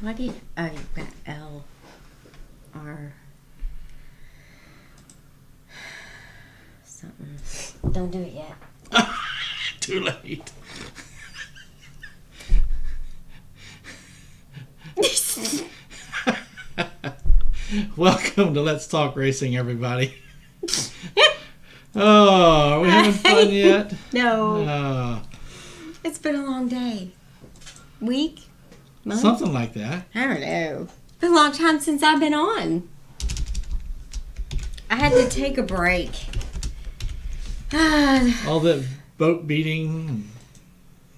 What do you... Oh, you've got L, R... something. Don't do it yet. Too late. Welcome to Let's Talk Racing, everybody. Oh, are we having fun yet? No. It's been a long day. Week? Month? Something like that. I don't know. It's been a long time since I've been on. I had to take a break. All that boat beating,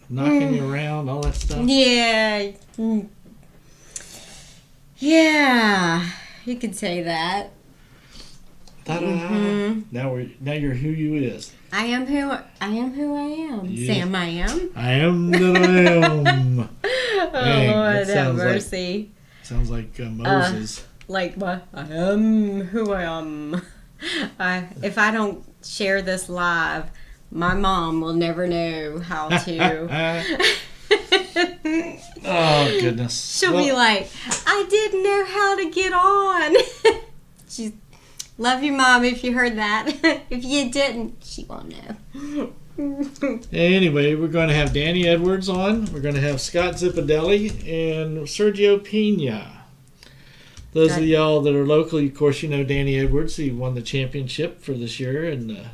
knocking you around, all that stuff. Yeah. Yeah. You could say that. Ta-da! Now you're who you is. I am who I am. Yeah. Sam, I am. I am that I am. Oh, Dang, Lord, that have mercy. Sounds like Moses. Like what? I am who I am. If I don't share this live, my mom will never know how to. Oh, goodness. She'll be like, I didn't know how to get on. She's, love you, Mom, if you heard that. If you didn't, she won't know. Anyway, we're going to have Danny Edwards on. We're going to have Scott Zipadelli and Sergio Pena. Those of y'all that are local, of course, you know Danny Edwards. He won the championship for this year in the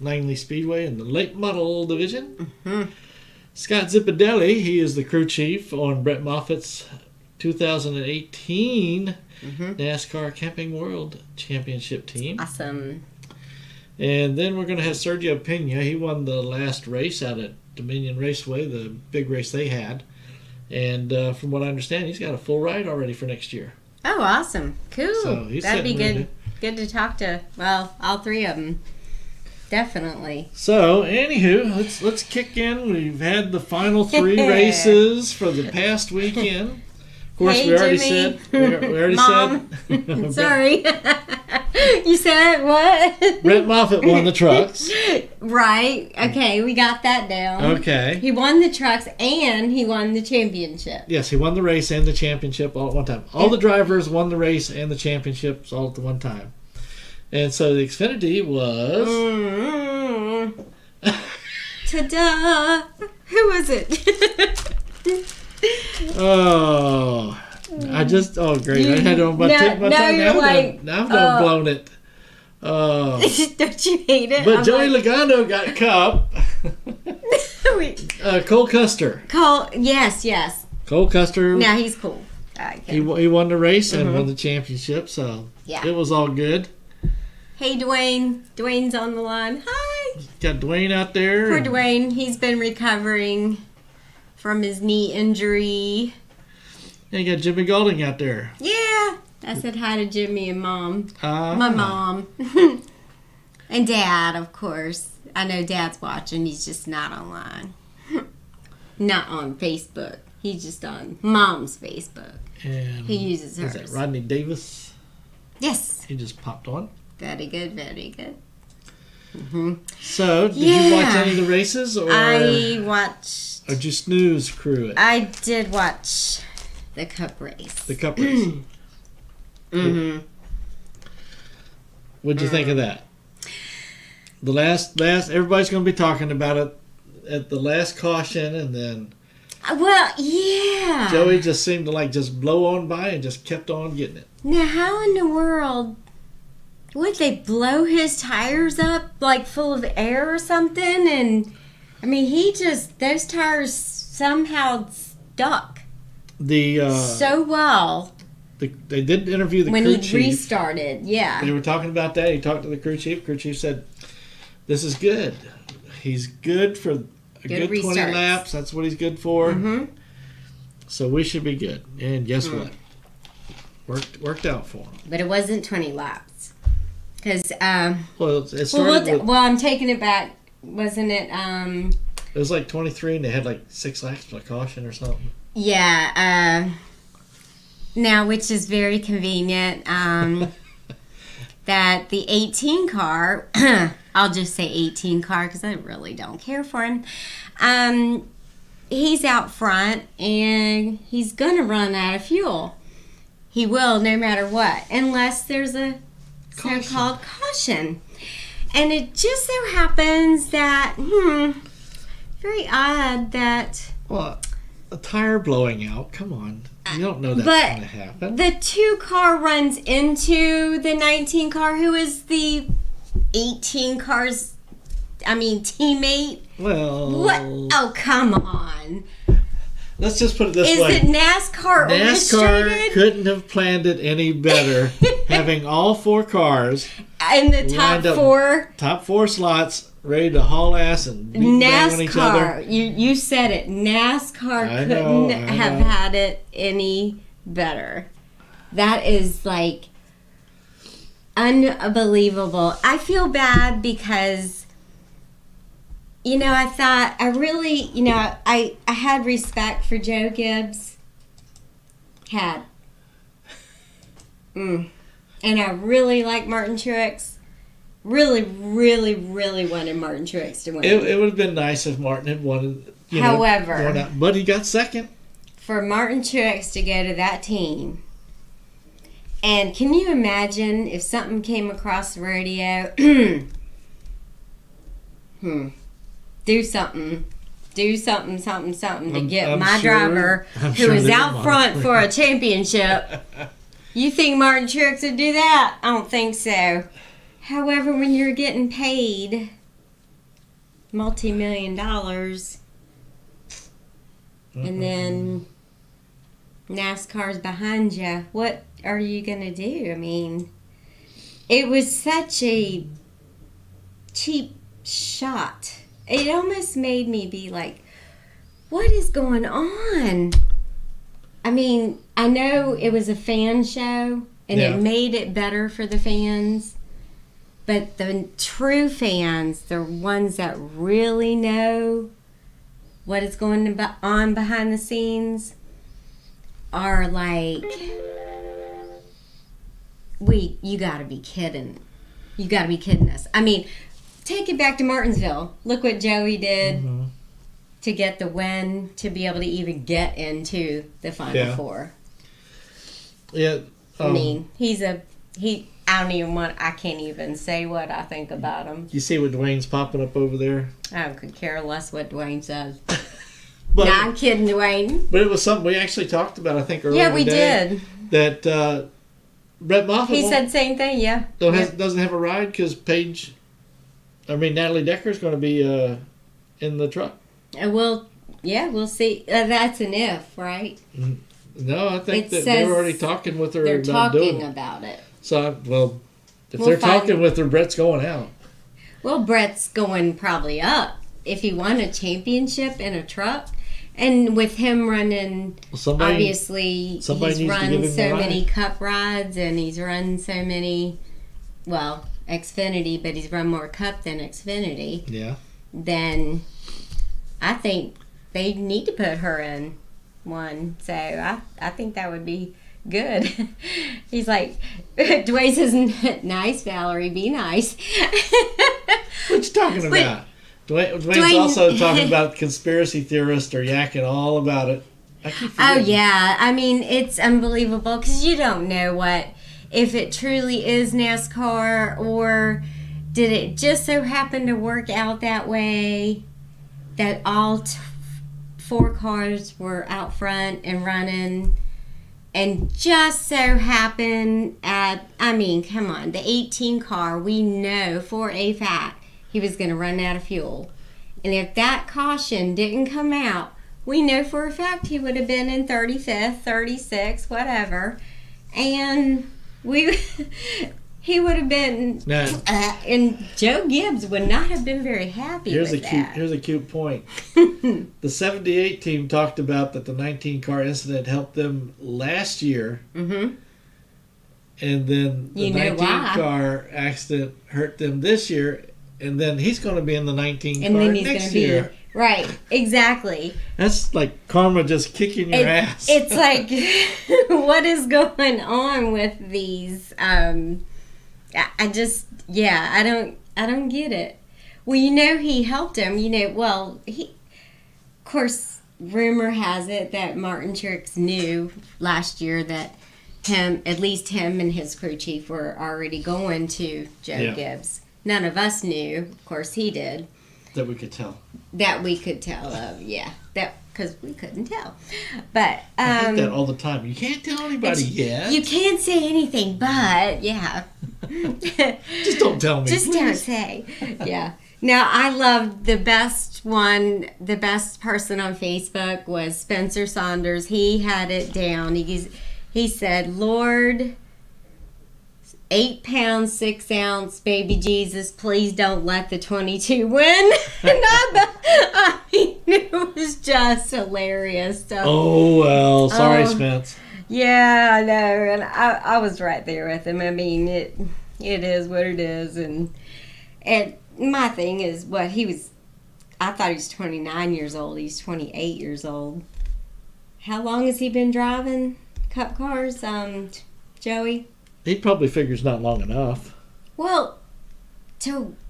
Langley Speedway in the late model division. Mm-hmm. Scott Zipadelli, he is the crew chief on Brett Moffitt's 2018 NASCAR Camping World Championship team. Awesome. And then we're going to have Sergio Pena. He won the last race out at Dominion Raceway, the big race they had. And from what I understand, he's got a full ride already for next year. Oh, awesome. Cool. So he's That'd be sitting good to talk to, well, all three of them. Definitely. So, anywho, let's kick in. We've had the final 3 races for the past weekend. Of course, hey, we already Jimmy. said. We already Mom. said. Sorry. You said what? Brett Moffitt won the trucks. Right. Okay, we got that down. Okay. He won the trucks and he won the championship. Yes, he won the race and the championship all at one time. All the drivers won the race and the championships all at the one time. And so the Xfinity was... Ta-da! Who was it? Oh, great. I had it on my tip. Now I've done blown it. Oh. Don't you hate it? But Joey Logano got Cup. Cole Custer. Yes. Cole Custer. Yeah, he's cool. He won the race and won the championship, so it was all good. Hey, Dwayne. Dwayne's on the line. Hi. Got Dwayne out there. Poor Dwayne. He's been recovering from his knee injury. And you got Jimmy Golding out there. Yeah. I said hi to Jimmy and Mom. My mom. And Dad, of course. I know Dad's watching. He's just not online. Not on Facebook. He's just on Mom's Facebook. And he uses hers. Is that Rodney Davis? Yes. He just popped on. Very good, very good. So, did you watch any of the races? Or I watched... Or just snooze crew it? I did watch the Cup race. The Cup race. What'd you think of that? The last, everybody's going to be talking about it at the last caution, and then... Well, yeah. Joey just seemed to just blow on by and just kept on getting it. Now, how in the world... Would they blow his tires up full of air or something? And I mean, those tires somehow stuck so well. They did interview the crew chief. When he restarted, yeah. They were talking about that. He talked to the crew chief. Crew chief said, "This is good. He's good for a good 20 laps. That's what he's good for. So we should be good." And guess what? Worked out for him. But it wasn't 20 laps. Because, it started I'm taking it back. Wasn't it, It was 23 and they had 6 laps for caution or something. Yeah, now, which is very convenient, that the 18 car, I'll just say 18 car because I really don't care for him, he's out front and he's going to run out of fuel. He will no matter what, unless there's a so-called caution. And it just so happens that, very odd that... Well, a tire blowing out, come on. You don't know that's going to happen. The 2 car runs into the 19 car, who is the 18 car's, teammate. Well... What? Oh, come on. Let's just put it this way. Is it NASCAR NASCAR couldn't have planned it any better, having all 4 cars in the top 4. Top 4 slots, ready to haul ass and beat down on each other. You said it. NASCAR couldn't have had it any better. That is like unbelievable. I feel bad because, I thought I really, I had respect for Joe Gibbs. Had. And I really like Martin Truex. Really, really, really wanted Martin Truex to win. It would have been nice if Martin had won. However, but he got second. For Martin Truex to go to that team. And can you imagine if something came across the radio? Do something to get my driver who is out front for a championship. You think Martin Truex would do that? I don't think so. However, when you're getting paid multi-million dollars and then NASCAR's behind you, what are you going to do? It was such a cheap shot. It almost made me be like, what is going on? I know it was a fan show, and it made it better for the fans. But the true fans, the ones that really know what is going on behind the scenes, are like, you gotta be kidding. You gotta be kidding us. Take it back to Martinsville. Look what Joey did to get the win, to be able to even get into the Final Four. Yeah. I can't even say what I think about him. You see what Dwayne's popping up over there? I could care less what Dwayne says. But, no, I'm kidding, Dwayne. But it was something we actually talked about, I think, earlier Yeah, we did. That Brett Moffitt... He said the same thing, yeah. Doesn't have a ride because Natalie Decker's going to be in the truck. We'll see. That's an if, right? No, I think that they're already talking with her. They're talking about it. So, if they're talking with her, Brett's going out. Well, Brett's going probably up. If he won a championship in a truck, and with him running, obviously he's run so many Cup rides, and he's run so many, Xfinity, but he's run more Cup than Xfinity. Yeah. Then I think they need to put her in one. So I think that would be good. He's like, Dwayne says, nice, Valerie, be nice. What you talking about? Dwayne's also talking about conspiracy theorists are yakking all about it. Oh, yeah. It's unbelievable because you don't know if it truly is NASCAR, or did it just so happen to work out that way that all 4 cars were out front and running, and just so happened come on, the 18 car, we know for a fact he was going to run out of fuel. And if that caution didn't come out, we know for a fact he would have been in 35th, 36th, whatever. And he would have been... and Joe Gibbs would not have been very happy with that. Here's a cute point. The 78 team talked about that the 19-car incident helped them last year. Mm-hmm. And then the 19-car accident hurt them this year. And then he's going to be in the 19 car next year. Right, exactly. That's like karma just kicking your ass. It's like, what is going on with these? I don't get it. Well, he helped him. Of course, rumor has it that Martin Truex knew last year that at least him and his crew chief were already going to Joe Gibbs. None of us knew. Of course, he did. That we could tell. That we could tell of, yeah. Because we couldn't tell. But I think that all the time. You can't tell anybody yet. You can't say anything, but yeah. Just don't tell me. Just don't say. Yeah. Now, I loved the best person on Facebook was Spencer Saunders. He had it down. He said, Lord, 8 pounds, 6 ounce, baby Jesus, please don't let the 22 win. And I mean, it was just hilarious. So, oh, well, sorry, Spence. Yeah, I know. And I was right there with him. I mean, it is what it is. And my thing is I thought he was 29 years old. He's 28 years old. How long has he been driving Cup cars, Joey? He probably figures not long enough. Well,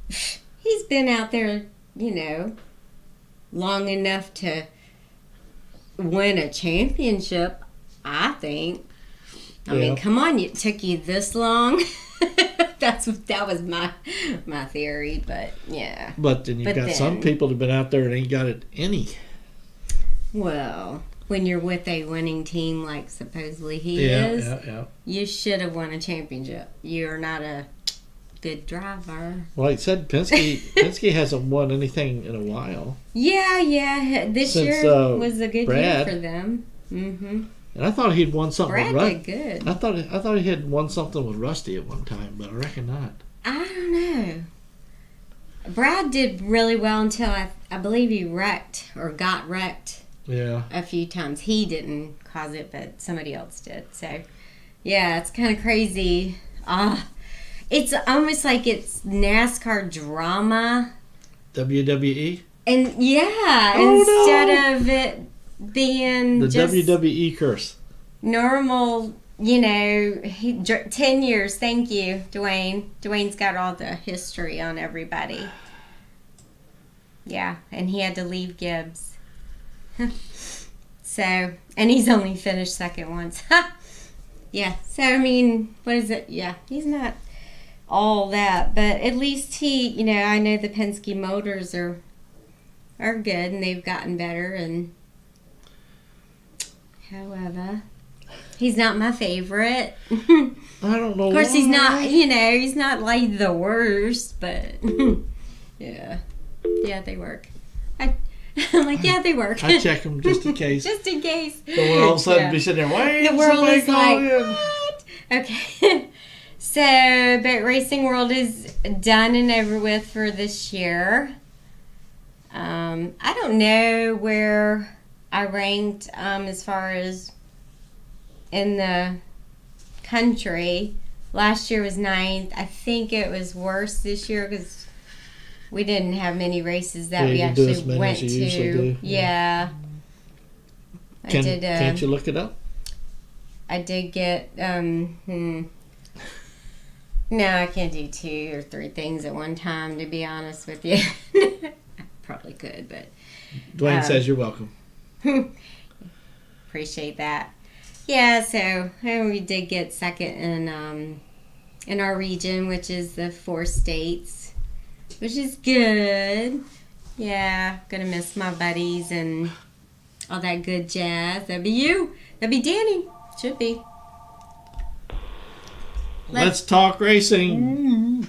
he's been out there, long enough to win a championship, I think. I mean, come on, it took you this long. That was my theory, but yeah. But then you've got some people that have been out there and ain't got it any. Well, when you're with a winning team like supposedly he is, you should have won a championship. You're not a good driver. Like I said, Penske hasn't won anything in a while. Yeah. This year was a good year for them. Mm-hmm. And I thought he'd won something with Rusty. Brad did good. I thought he had won something with Rusty at one time, but I reckon not. I don't know. Brad did really well until I believe he wrecked or got wrecked. Yeah. A few times. He didn't cause it, but somebody else did. So, yeah, it's kind of crazy. It's almost like it's NASCAR drama. WWE? And instead of it being the just WWE curse. Normal, 10 years. Thank you, Dwayne. Dwayne's got all the history on everybody. Yeah, and he had to leave Gibbs. So, and he's only finished second once. Yeah, so I mean, what is it? Yeah, he's not all that, but at least he, I know the Penske motors are good and they've gotten better. And however, he's not my favorite. I don't know. Of course, he's not. He's not like the worst, but yeah, they work. I'm like, yeah, they work. I check them just in case. Just in case. So we'll all of a sudden be sitting there, wait, the world is like, in? what? Okay. So, but Racing World is done and over with for this year. I don't know where I ranked as far as in the country. Last year was 9th. I think it was worse this year because we didn't have many races that we actually went to. Yeah. Can't you look it up? I did get, no, I can't do 2 or 3 things at one time, to be honest with you. I probably could, but. Dwayne says you're welcome. Appreciate that. Yeah, so we did get second in our region, which is the 4 states. Which is good. Yeah, gonna miss my buddies and all that good jazz. That'd be you. That'd be Danny. Should be. Let's talk racing.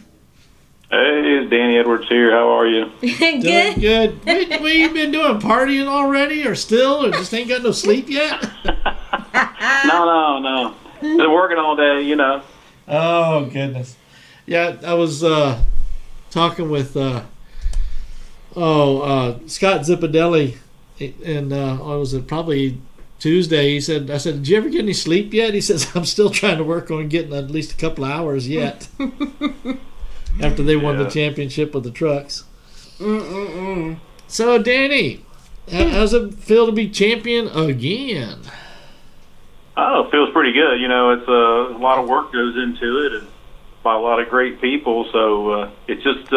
Hey, it's Danny Edwards here. How are you? Good. Good. What you been doing? Partying already, or still, or just ain't got no sleep yet? No. Been working all day, Oh goodness. Yeah, I was talking with Scott Zipadelli, and was it probably Tuesday? I said, "Did you ever get any sleep yet?" He says, "I'm still trying to work on getting at least a couple of hours yet." After they won the championship with the trucks. So, Danny, how's it feel to be champion again? Oh, it feels pretty good. It's a lot of work goes into it, and by a lot of great people. So it's just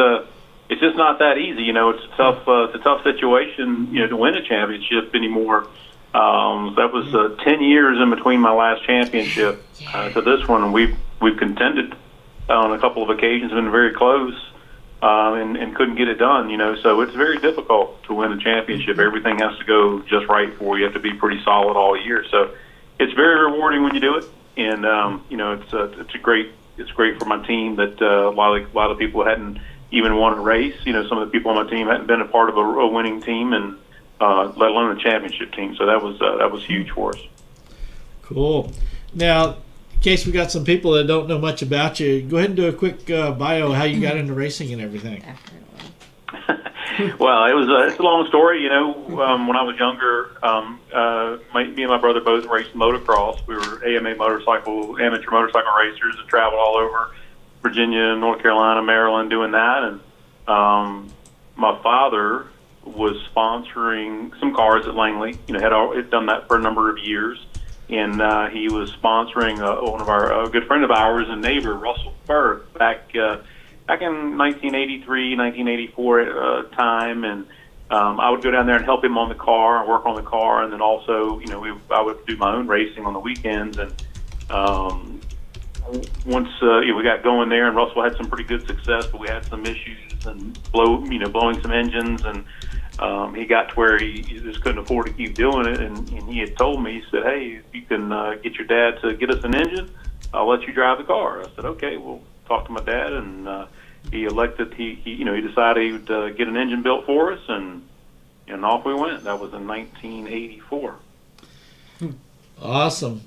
it's just not that easy. You know, it's a tough situation, you know, to win a championship anymore. That was 10 years in between my last championship to this one, and we've contended on a couple of occasions, been very close, and couldn't get it done. You know, so it's very difficult to win a championship. Everything has to go just right for you. You have to be pretty solid all year. So it's very rewarding when you do it, and you know, it's great for my team that a lot of people hadn't even won a race. You know, some of the people on my team hadn't been a part of a winning team, and let alone a championship team. So that was huge for us. Cool. Now, in case we got some people that don't know much about you, go ahead and do a quick bio how you got into racing and everything. Well, it's a long story. You know, when I was younger, me and my brother both raced motocross. We were AMA amateur motorcycle racers and traveled all over Virginia, North Carolina, Maryland doing that. And my father was sponsoring some cars at Langley. You know, had done that for a number of years. And he was sponsoring one of our good friend of ours and neighbor, Russell Pearce, back in 1983, 1984 time, and I would go down there and help him on the car, and work on the car, and then also, you know, I would do my own racing on the weekends. And once we got going there, and Russell had some pretty good success, but we had some issues and blowing some engines, and he got to where he just couldn't afford to keep doing it, and he had told me, he said, "Hey, if you can get your dad to get us an engine, I'll let you drive the car." I said, "Okay, we'll talk to my dad," and he decided he would get an engine built for us, and off we went. That was in 1984. Awesome.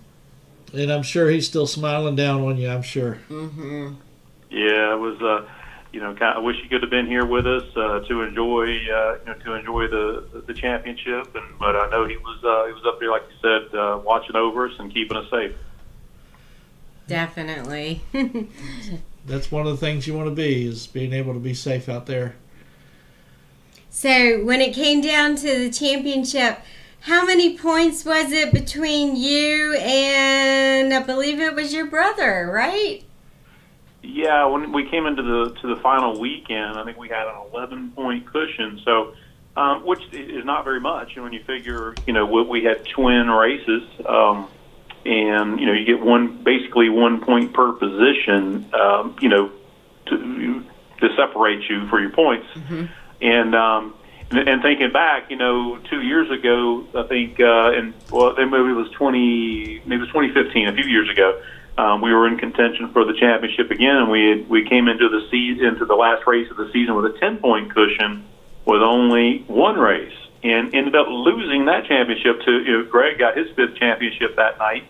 And I'm sure he's still smiling down on you, I'm sure. Mm-hmm. Yeah, it was. I wish he could have been here with us to enjoy the championship, but I know he was up there, like you said, watching over us and keeping us safe. Definitely. That's one of the things you want to be, is being able to be safe out there. So when it came down to the championship, how many points was it between you and, I believe it was your brother, right? Yeah, when we came into the final weekend, I think we had an 11-point cushion. So, which is not very much. And when you figure, we had twin races, and you get basically 1 point per position, to separate you for your points. Mm-hmm. And thinking back, 2 years ago, I think, maybe it was 2015, a few years ago. We were in contention for the championship again, and we came into the last race of the season with a 10-point cushion with only one race, and ended up losing that championship to Greg. Got his 5th championship that night.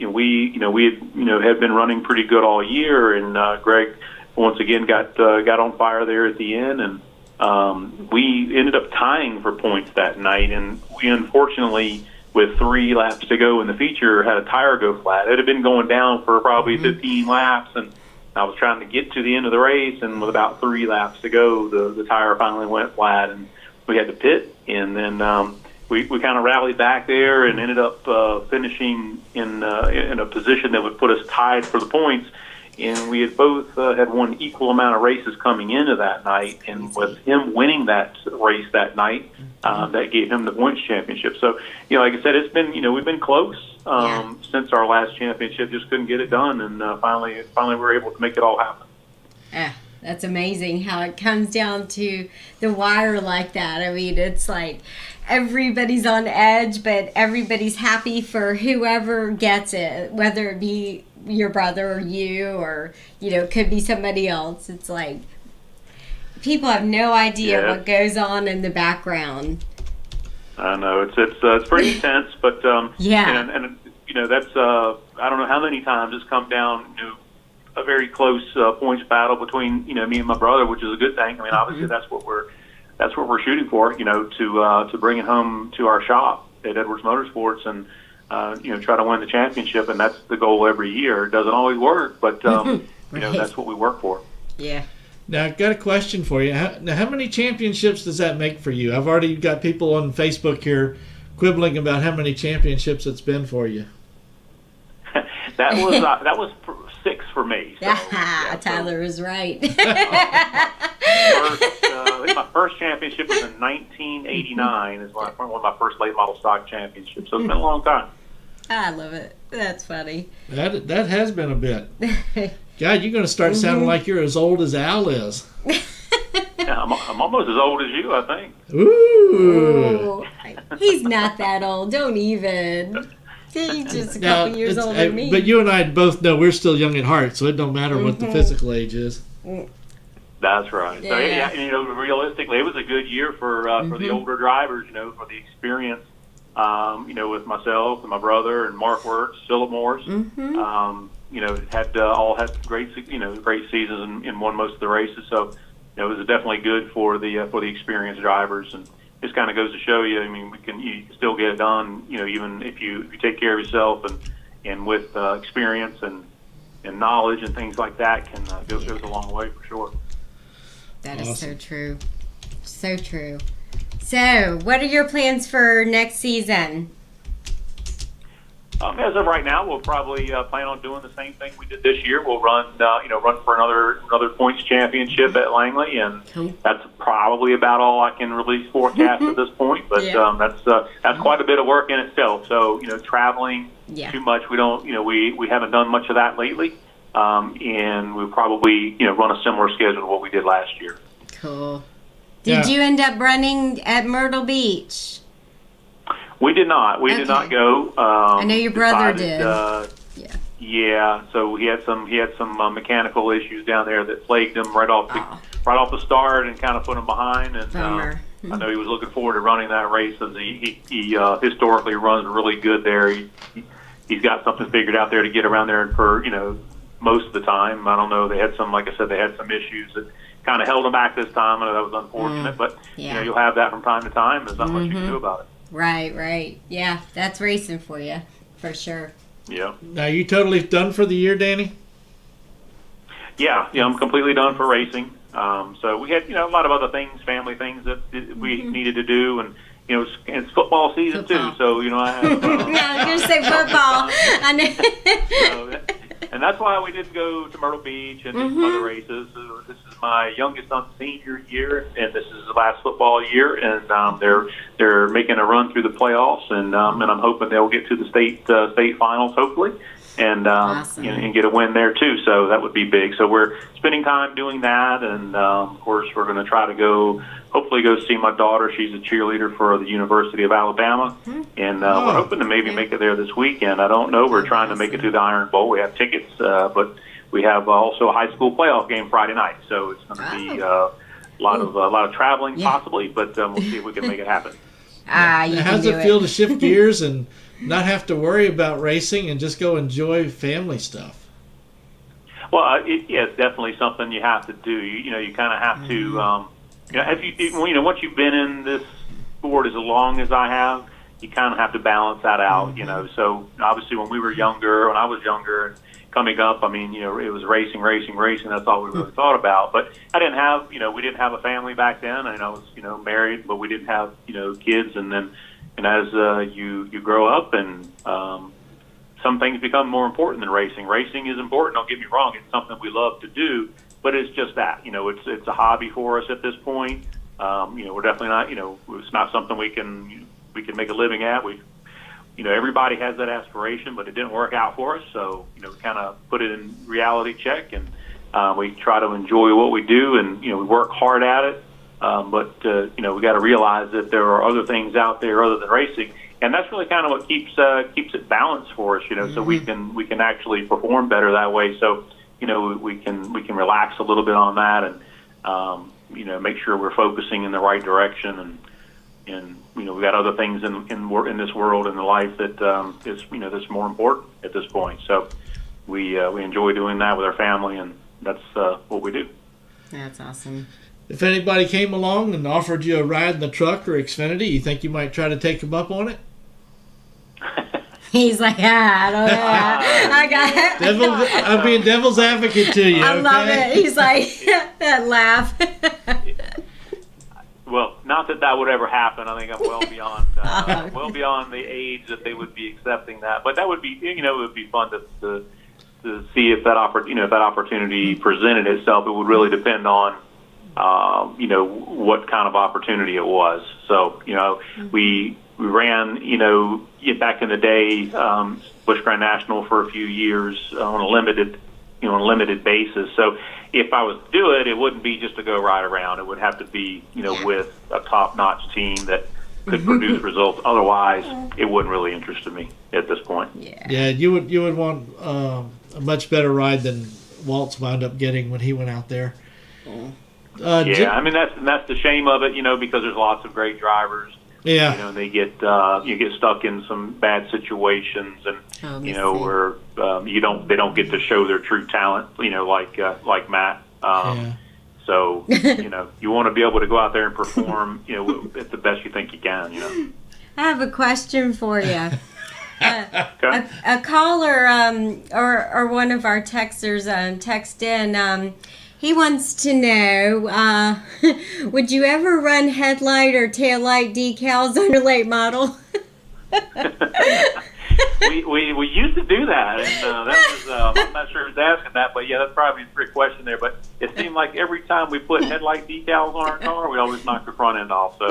We had been running pretty good all year, and Greg once again got on fire there at the end, and we ended up tying for points that night, and we unfortunately, with 3 laps to go in the feature, had a tire go flat. It had been going down for probably 15 laps, and I was trying to get to the end of the race, and with about 3 laps to go, the tire finally went flat, and we had to pit. And then we kind of rallied back there and ended up finishing in a position that would put us tied for the points. And we had both had won equal amount of races coming into that night, and with him winning that race that night, that gave him the points championship. So, like I said, it's been, we've been close since our last championship, just couldn't get it done, and finally we were able to make it all happen. Yeah, that's amazing how it comes down to the wire like that. I mean, it's like everybody's on edge, but everybody's happy for whoever gets it, whether it be your brother or you, or it could be somebody else. It's like people have no idea what goes on in the background. I know it's pretty intense, but and that's I don't know how many times it's come down to a very close points battle between me and my brother, which is a good thing. I mean, obviously that's what we're shooting for, to bring it home to our shop at Edwards Motorsports and try to win the championship, and that's the goal every year. It doesn't always work, but right. That's what we work for. Yeah. Now, I've got a question for you. How many championships does that make for you? I've already got people on Facebook here quibbling about how many championships it's been for you. that was 6 for me. So, Tyler is right. I think my first championship was in 1989. Is when I won my first late model stock championship. So it's been a long time. I love it. That's funny. That has been a bit. God, you're going to start sounding like you're as old as Al is. Yeah, I'm almost as old as you, I think. Ooh. He's not that old. Don't even. He's just a couple years older than me. But you and I both know we're still young at heart, so it don't matter what the physical age is. That's right. Yeah. So yeah, you know, realistically, it was a good year for the older drivers. You know, for the experience. You know, with myself and my brother and Mark Wirtz, Philip Morris. You know, all had great seasons and won most of the races. So it was definitely good for the experienced drivers, and this kind of goes to show you. I mean, you can still get it done. You know, even if you take care of yourself and with experience and knowledge and things like that, goes a long way for sure. That is so true. So true. So, what are your plans for next season? As of right now, we'll probably plan on doing the same thing we did this year. We'll run for another points championship at Langley, and that's probably about all I can really forecast at this point. But that's quite a bit of work in itself. So, you know, traveling too much, we don't, you know, we haven't done much of that lately, and we'll probably run a similar schedule to what we did last year. Cool. Did you end up running at Myrtle Beach? We did not. We did not go. I know your brother did. Yeah. So he had some mechanical issues down there that plagued him right off the start and kind of put him behind. And I know he was looking forward to running that race, as he historically runs really good there. He's got something figured out there to get around there for most of the time. I don't know. They had some issues that kind of held him back this time, and that was unfortunate. But you'll have that from time to time. There's not much you can do about it. Right. Yeah, that's racing for you, for sure. Yeah. Now, you totally done for the year, Danny? Yeah, I'm completely done for racing. So we had, a lot of other things, family things that we needed to do, and it's football season too. So I have. I was going to say football. I know. And that's why we didn't go to Myrtle Beach and do some other races. So this is my youngest son's senior year, and this is the last football year, and they're making a run through the playoffs, and I'm hoping they'll get to the state finals, hopefully, and awesome. and get a win there too. So that would be big. So we're spending time doing that, and of course we're going to try to hopefully go see my daughter. She's a cheerleader for the University of Alabama, and we're hoping to maybe make it there this weekend. I don't know. We're trying to make it to the Iron Bowl. We have tickets, but we have also a high school playoff game Friday night, so it's going to be a lot of traveling possibly, but we'll see if we can make it happen. How does it feel to shift gears and not have to worry about racing and just go enjoy family stuff? Well, it's definitely something you have to do. You kind of have to. Once you've been in this sport as long as I have, you kind of have to balance that out. So obviously when I was younger, coming up, it was racing. That's all we really thought about. But I didn't have, we didn't have a family back then. I was, married, but we didn't have, kids. And then, as you grow up, and some things become more important than racing. Racing is important. Don't get me wrong; it's something we love to do. But it's just that, it's a hobby for us at this point. We're definitely not, it's not something we can make a living at. Everybody has that aspiration, but it didn't work out for us. So, we kind of put it in reality check, and we try to enjoy what we do, and, we work hard at it. But we got to realize that there are other things out there other than racing. And that's really kind of what keeps it balanced for us, so we can actually perform better that way. So, we can relax a little bit on that, and make sure we're focusing in the right direction, and we got other things in this world, in the life that is that's more important at this point. So we enjoy doing that with our family, and that's what we do. That's awesome. If anybody came along and offered you a ride in the truck or Xfinity, you think you might try to take them up on it? He's like, I don't know. I got it. I'm being devil's advocate to you. I love it. He's like, that laugh. Well, not that would ever happen. I think I'm well beyond the age that they would be accepting that. But that would be, it would be fun to see if that opportunity presented itself. It would really depend on, what kind of opportunity it was. So, we ran, back in the day, Busch Grand National for a few years on a limited basis. So if I was to do it, it wouldn't be just to go right around. It would have to be, with a top-notch team that could produce results. Otherwise, it wouldn't really interest me at this point. Yeah, you would want a much better ride than Waltz wound up getting when he went out there. I mean that's the shame of it, because there's lots of great drivers. Yeah, and they get you get stuck in some bad situations, and where they don't get to show their true talent, like Matt. So you want to be able to go out there and perform, at the best you think you can. I have a question for you. A caller or one of our texters text in. He wants to know, would you ever run headlight or taillight decals on your late model? we used to do that, and that was I'm not sure who's asking that, but that's probably a trick question there. But it seemed like every time we put headlight decals on our car, we always knocked the front end off. So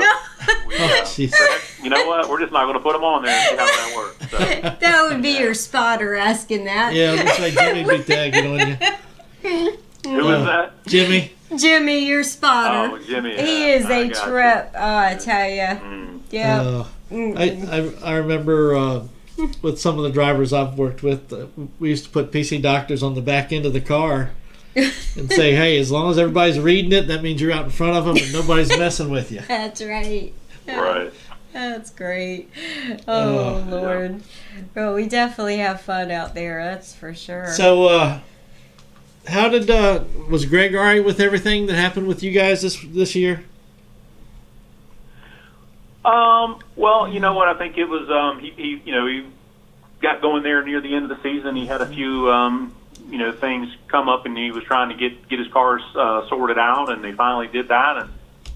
you know what? We're just not going to put them on there and see how that works. So. That would be your spotter asking that. Yeah, it looks like Jimmy'd be tagging on you. Who is that? Jimmy. Jimmy, your spotter. Oh, Jimmy. He is a trip. Oh, I tell you. Yeah. I remember with some of the drivers I've worked with, we used to put PC doctors on the back end of the car and say, hey, as long as everybody's reading it, that means you're out in front of them and nobody's messing with you. That's right. Right. That's great. Oh, Lord. Yeah. Well, we definitely have fun out there, that's for sure. So, how did was Greg all right with everything that happened with you guys this year? Well, you know what? I think it was he got going there near the end of the season. He had a few things come up, and he was trying to get his cars sorted out, and they finally did that. And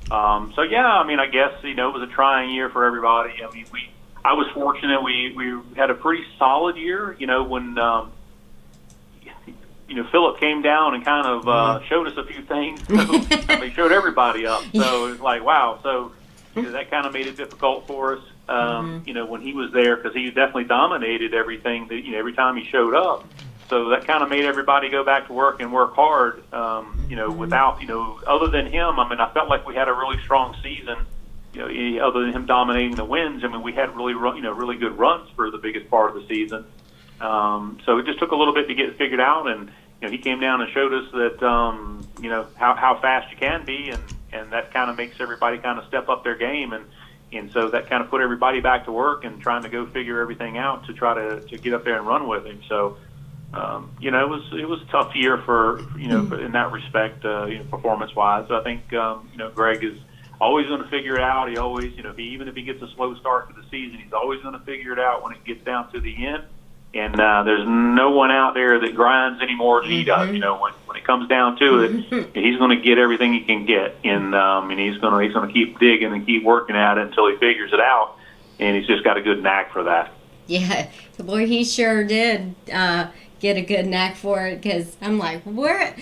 I guess it was a trying year for everybody. I mean, I was fortunate. We had a pretty solid year. When Philip came down and kind of showed us a few things. So, he showed everybody up. So it was like, wow. So that kind of made it difficult for us, when he was there, because he definitely dominated everything that, every time he showed up. So that kind of made everybody go back to work and work hard, without, other than him. I mean, I felt like we had a really strong season, other than him dominating the wins. I mean, we had really good runs for the biggest part of the season. So it just took a little bit to get figured out, and he came down and showed us that how fast you can be, and that kind of makes everybody kind of step up their game, and so that kind of put everybody back to work and trying to go figure everything out to try to get up there and run with him. So it was a tough year for in that respect, performance wise. So I think Greg is always going to figure it out. He always even if he gets a slow start to the season, he's always going to figure it out when it gets down to the end. And there's no one out there that grinds any more than he does. When it comes down to it, he's going to get everything he can get, and he's going to keep digging and keep working at it until he figures it out. And he's just got a good knack for that. Yeah, boy, he sure did get a good knack for it. Because I'm like, what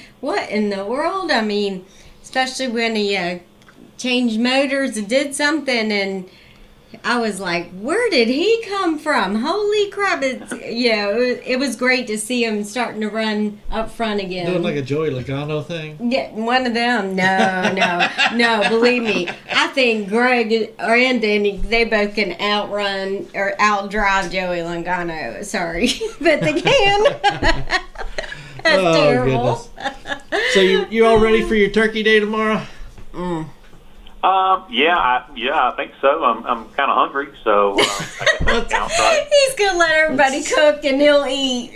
in the world? I mean, especially when he changed motors and did something, and I was like, where did he come from? Holy crap. It was great to see him starting to run up front again. Doing like a Joey Logano thing? Yeah, one of them. No, believe me. I think Greg and Danny, they both can outrun or outdrive Joey Logano. Sorry, but they can. That's terrible. Goodness. So you all ready for your turkey day tomorrow? I think so. I'm kind of hungry, so I guess that counts, right? He's gonna let everybody cook and he'll eat.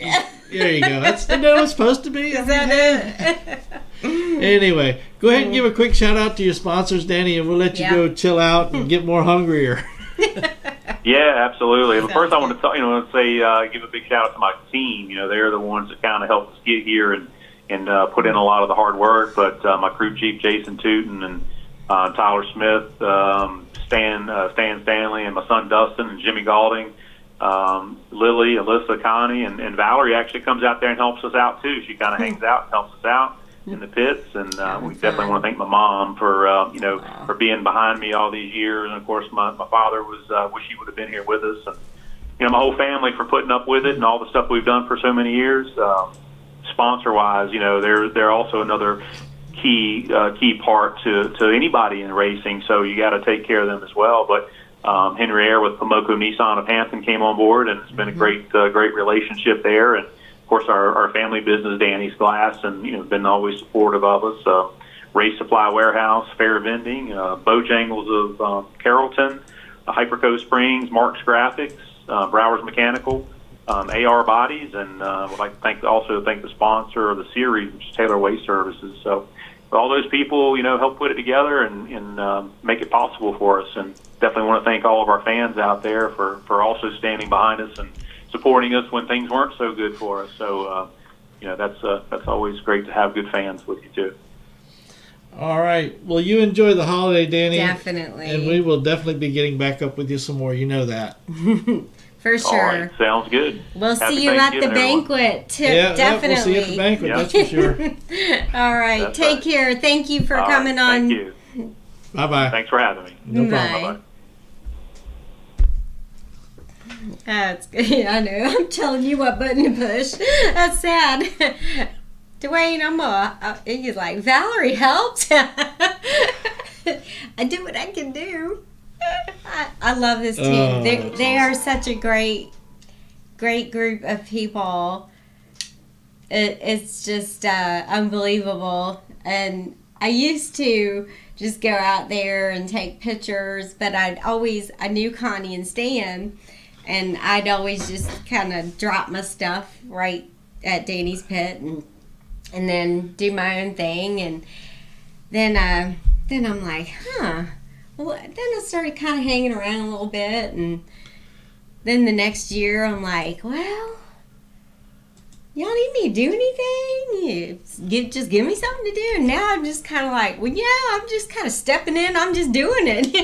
There you go. That's the way it's supposed to be. Is that it? Anyway, go ahead and give a quick shout out to your sponsors, Danny, and we'll let you go chill out and get more hungrier. Yeah, absolutely. But first, I want to say give a big shout out to my team. They're the ones that kind of helped us get here and put in a lot of the hard work. But my crew chief, Jason Tootin, and Tyler Smith, Stan Stanley, and my son Dustin, and Jimmy Galding, Lily, Alyssa, Connie, and Valerie actually comes out there and helps us out too. She kind of hangs out and helps us out. in the pits, and we definitely want to thank my mom for for being behind me all these years, and of course my father was wish he would have been here with us, and my whole family for putting up with it and all the stuff we've done for so many years. Sponsor wise, they're also another key part to anybody in racing, so you got to take care of them as well. But Henry Air with Pomoco Nissan of Hampton came on board, and it's been a great relationship there. And of course, our family business, Danny's Glass, and been always supportive of us. Race Supply Warehouse, Fair Vending, Bojangles of Carrollton, Hyperco Springs, Mark's Graphics, Browers Mechanical, AR Bodies, and would like to also thank the sponsor of the series, which is Taylor Waste Services. So all those people, help put it together and make it possible for us. And definitely want to thank all of our fans out there for also standing behind us and supporting us when things weren't so good for us. So, that's always great to have good fans with you too. All right. Well, you enjoy the holiday, Danny. Definitely. And we will definitely be getting back up with you some more. You know that. For sure. All right. Sounds good. We'll Happy see you at the Thanksgiving, banquet. Definitely. Definitely. We'll see you at the banquet. That's for sure. All right. That's Take right. care. Thank you for All coming right. on. Thank you. Bye-bye. Thanks for having me. No problem. Bye. Bye-bye. That's good. Yeah, I know. I'm telling you what button to push. That's sad. Dwayne, he's like, Valerie helped. I do what I can do. I love this team. They are such a great group of people. It's just unbelievable. And I used to just go out there and take pictures, but I knew Connie and Stan, and I'd always just kind of drop my stuff right at Danny's pit and then do my own thing. And then I'm like, well, then I started kind of hanging around a little bit, and then the next year I'm like, well, y'all need me to do anything? Just give me something to do. And now I'm just kind of like, well, yeah, I'm just kind of stepping in. I'm just doing it.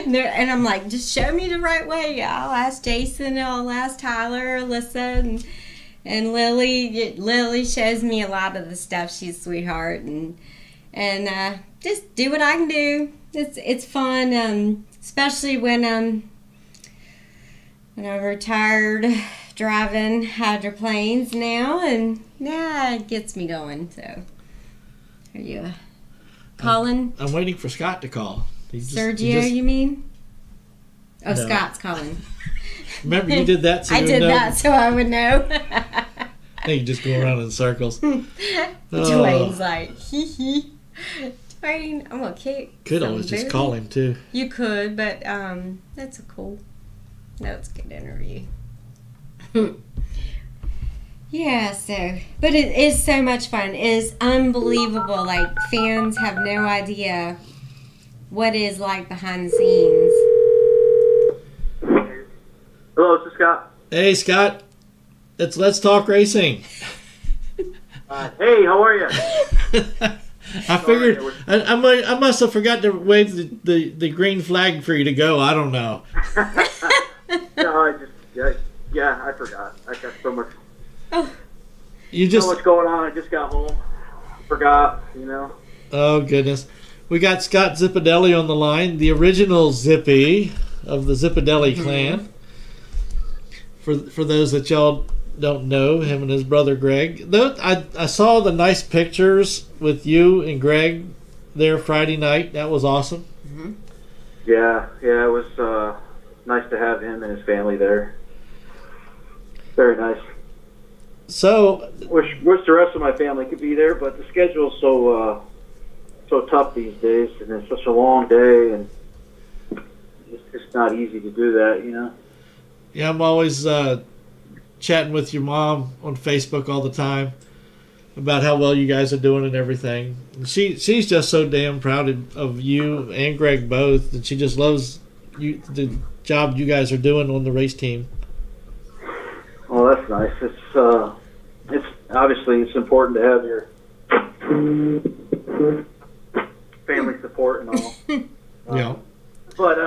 And I'm like, just show me the right way. I'll ask Jason, I'll ask Tyler, Alyssa, and Lily. Lily shows me a lot of the stuff. She's a sweetheart. And just do what I can do. It's fun, especially when I'm retired driving hydroplanes now, and it gets me going. So, are you calling? I'm waiting for Scott to call. Sergio, you mean? Oh, No. Scott's calling. Remember, you did that. So I did that so I would know. I think you just go around in circles. Dwayne's like, hee hee. Dwayne, I'm gonna kick. Could always just somebody. call him too. You could, but that's a cool. That's a good interview. Yeah, but it is so much fun. It is unbelievable. Like, fans have no idea what it is like behind the scenes. Hello, this is Scott. Hey, Scott. Let's talk racing. Hey, how are you? I figured I must have forgot to wave the green flag for you to go. I don't know. No, I forgot. I got so much going on. I just got home. Forgot, Oh, goodness. We got Scott Zipadelli on the line, the original Zippy of the Zipadelli clan. For those that y'all don't know, him and his brother Greg. I saw the nice pictures with you and Greg there Friday night. That was awesome. Mm-hmm. Yeah, it was nice to have him and his family there. Very nice. So, wish the rest of my family could be there, but the schedule's so tough these days, and it's such a long day, and it's just not easy to do that, Yeah, I'm always chatting with your mom on Facebook all the time about how well you guys are doing and everything. And she's just so damn proud of you and Greg both, and she just loves the job you guys are doing on the race team. Well, that's nice. It's obviously it's important to have your family support and all. Yeah. But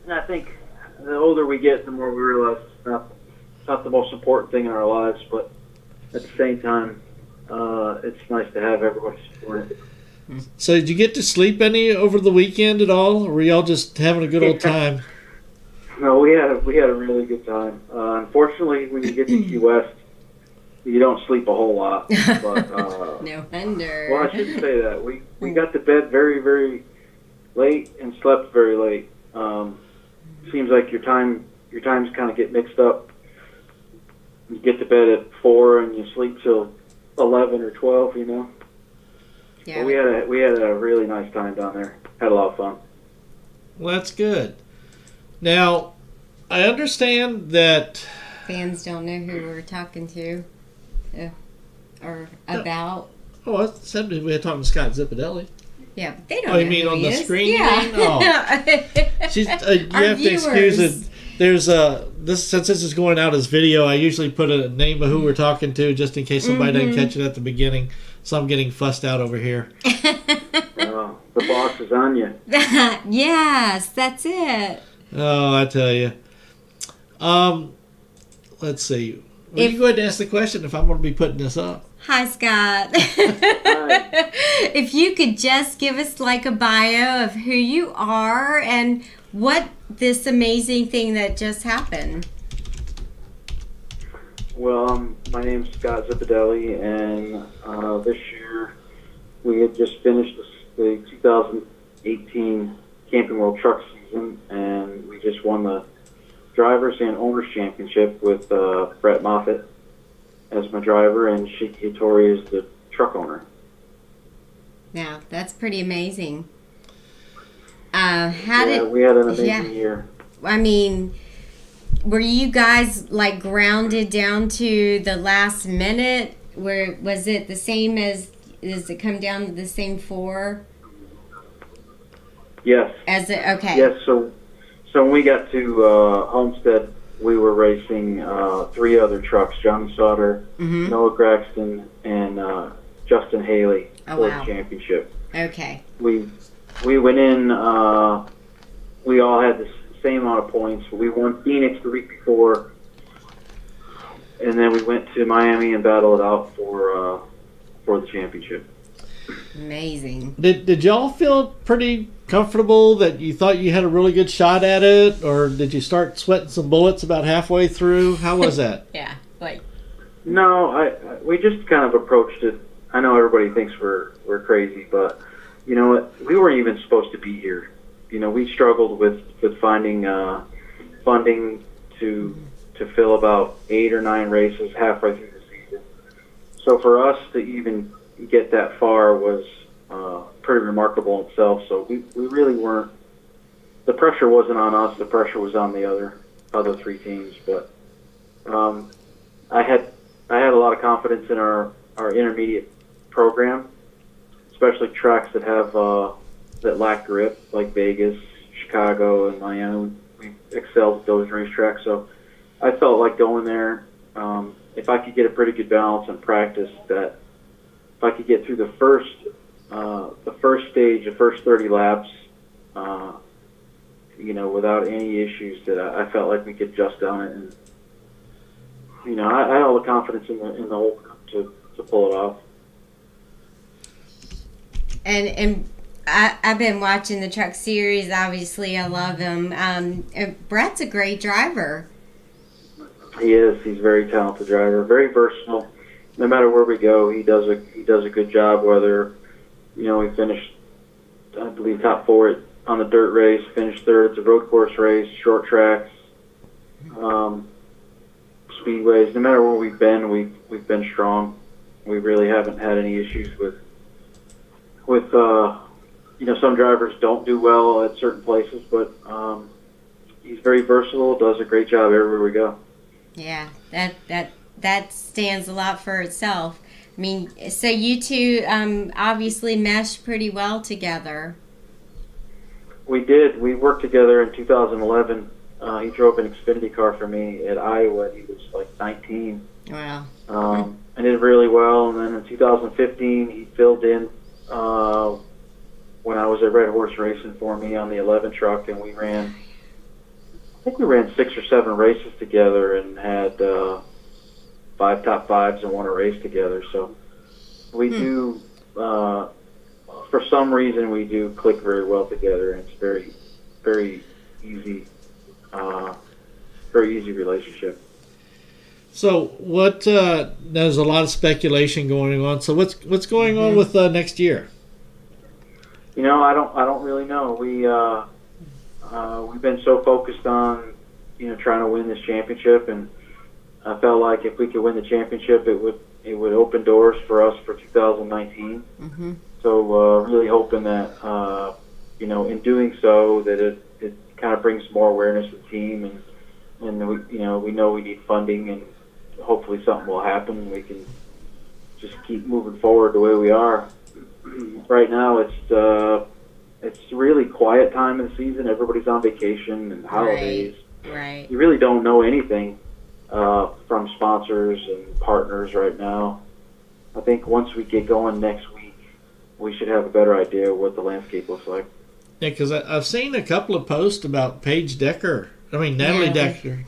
and I think the older we get, the more we realize it's not the most important thing in our lives. But at the same time, it's nice to have everybody support it. So did you get to sleep any over the weekend at all, or were y'all just having a good old time? No, we had a really good time. Unfortunately, when you get to Key West, you don't sleep a whole lot. But No wonder. well, I shouldn't say that. We got to bed very, very late and slept very late. Seems like your times kind of get mixed up. You get to bed at 4 and you sleep till 11 or 12. You know. Yeah. But we had a really nice time down there. Had a lot of fun. Well, that's good. Now, I understand that Fans don't know who we're talking to or about. Oh, I said we had talking to Scott Zipadelli. Yeah, but they don't Oh, know you mean who on he the is. screen? Yeah. You mean? Oh. She's, you Our have to excuse viewers. it. There's since this is going out as video, I usually put a name of who we're talking to just in case somebody doesn't catch it at the beginning. So I'm getting fussed out over here. The boss is on you. Yes, that's it. Oh, I tell you. Let's see. Well, you go ahead and ask the question if I'm going to be putting this up. Hi, Scott. If you could just give us like a bio of who you are and what this amazing thing that just happened. Well, my name's Scott Zipadelli, and this year we had just finished the 2018 Camping World Truck season, and we just won the Drivers and Owners Championship with Brett Moffitt as my driver, and Shiki Hattori is the truck owner. Now, that's pretty amazing. We had an amazing year. I mean, were you guys like grounded down to the last minute? Where was it the same as? Does it come down to the same 4? Yes. As it okay? Yes. So when we got to Homestead, we were racing 3 other trucks: Johnny Sauter, Noah Graxton, and Justin Haley for the championship. Okay. We went in. We all had the same amount of points. We won Phoenix the week before, and then we went to Miami and battled it out for the championship. Amazing. Did y'all feel pretty comfortable that you thought you had a really good shot at it, or did you start sweating some bullets about halfway through? How was that? Yeah. Like. No, we just kind of approached it. I know everybody thinks we're crazy, but you know what? We weren't even supposed to be here. You know, we struggled with finding funding to fill about 8 or 9 races halfway through the season. So for us to even get that far was pretty remarkable in itself. So we really weren't. The pressure wasn't on us. The pressure was on the other 3 teams. But I had a lot of confidence in our intermediate program, especially tracks that have that lack grip, like Vegas, Chicago, and Miami. We excelled at those racetracks, so I felt like going there. If I could get a pretty good balance and practice, that if I could get through the first stage, the first 30 laps, without any issues, that I felt like we could adjust on it, and I had all the confidence in the whole group to pull it off. And I've been watching the truck series. Obviously, I love him. Brett's a great driver. He is. He's a very talented driver, very versatile. No matter where we go, he does a good job. Whether he finished, I believe, top 4 on the dirt race, finished 3rd at the road course race, short tracks, speedways. No matter where we've been, we've been strong. We really haven't had any issues with some drivers don't do well at certain places, but he's very versatile, does a great job everywhere we go. Yeah, that stands a lot for itself. I mean, so you two obviously meshed pretty well together. We did. We worked together in 2011. He drove an Xfinity car for me at Iowa. He was like 19. Wow. And did really well. And then in 2015, he filled in when I was at Red Horse Racing for me on the 11 truck, and we ran 6 or 7 races together and had 5 top 5s and won a race together. So we do. For some reason, we do click very well together, and it's very, very easy. Very easy relationship. So what? There's a lot of speculation going on. So what's going on with next year? You know, I don't really know. We've been so focused on, trying to win this championship, and I felt like if we could win the championship, it would open doors for us for 2019. Mm-hmm. So really hoping that in doing so that it kind of brings more awareness to the team, and we know we need funding, and hopefully something will happen and we can just keep moving forward the way we are. Right now, it's really quiet time of the season. Everybody's on vacation and holidays. Right. You really don't know anything from sponsors and partners right now. I think once we get going next week, we should have a better idea of what the landscape looks like. Yeah, because I've seen a couple of posts about Natalie Decker. Talk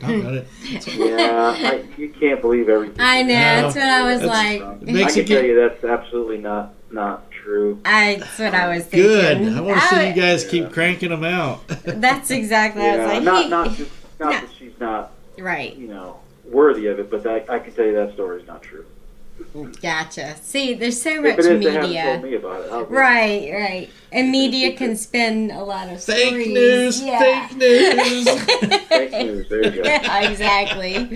about it. Yeah, you can't believe everything. I know, that's what I was like. I can tell you that's absolutely not true. That's what I was thinking. Good. I want to see you guys keep cranking them out. That's exactly what I was like. Not that she's not right. Worthy of it, but I can tell you that story is not true. Gotcha. See, there's so much if it is, media. They haven't told me about it. Right. And media can spin a lot of stories. Fake news. Yeah. Fake news. Fake news. There you go. Yeah, exactly.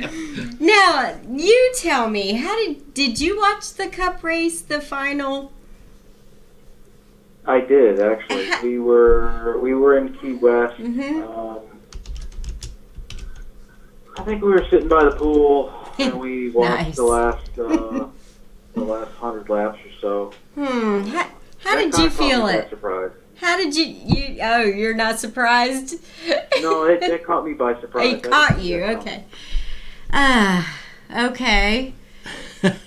Now, you tell me, did you watch the Cup race, the final? I did actually. We were in Key West. Mm-hmm. I think we were sitting by the pool and we watched Nice. the last 100 laps or so. How did you feel it? Surprised. How did you? Oh, you're not surprised? No, it caught me by surprise. It caught you. Okay. Okay.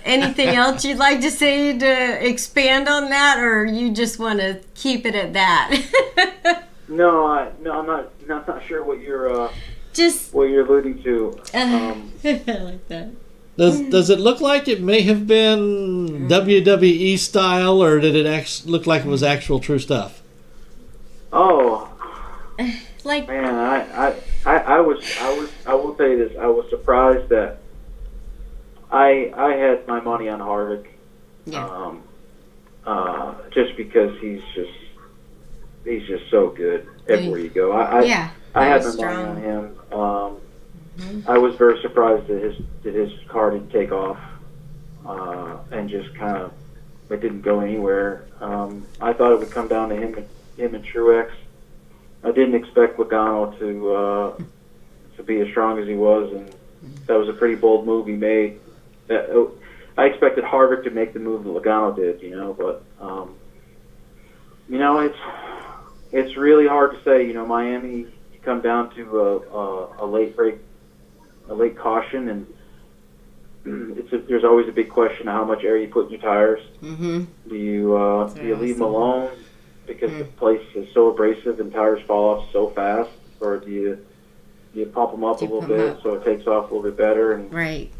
Anything else you'd like to say to expand on that, or you just want to keep it at that? No, I'm not sure what you're just what you're alluding to. I like that. Does it look like it may have been WWE style, or did it look like it was actual true stuff? Oh, Like, man, I will tell you this. I was surprised that I had my money on Harvick. yeah. Just because he's just so good everywhere you go. I had my money on him. I was very surprised that his car didn't take off, and just kind of it didn't go anywhere. I thought it would come down to him and Truex. I didn't expect Logano to be as strong as he was, and that was a pretty bold move he made. I expected Harvick to make the move that Logano did, but it's really hard to say. Miami, you come down to a late break. A late caution, and there's always a big question of how much air you put in your tires. Mm-hmm. Do you leave them alone because the place is so abrasive and tires fall off so fast, or do you pump them up a little bit so it takes off a little bit better? And Right.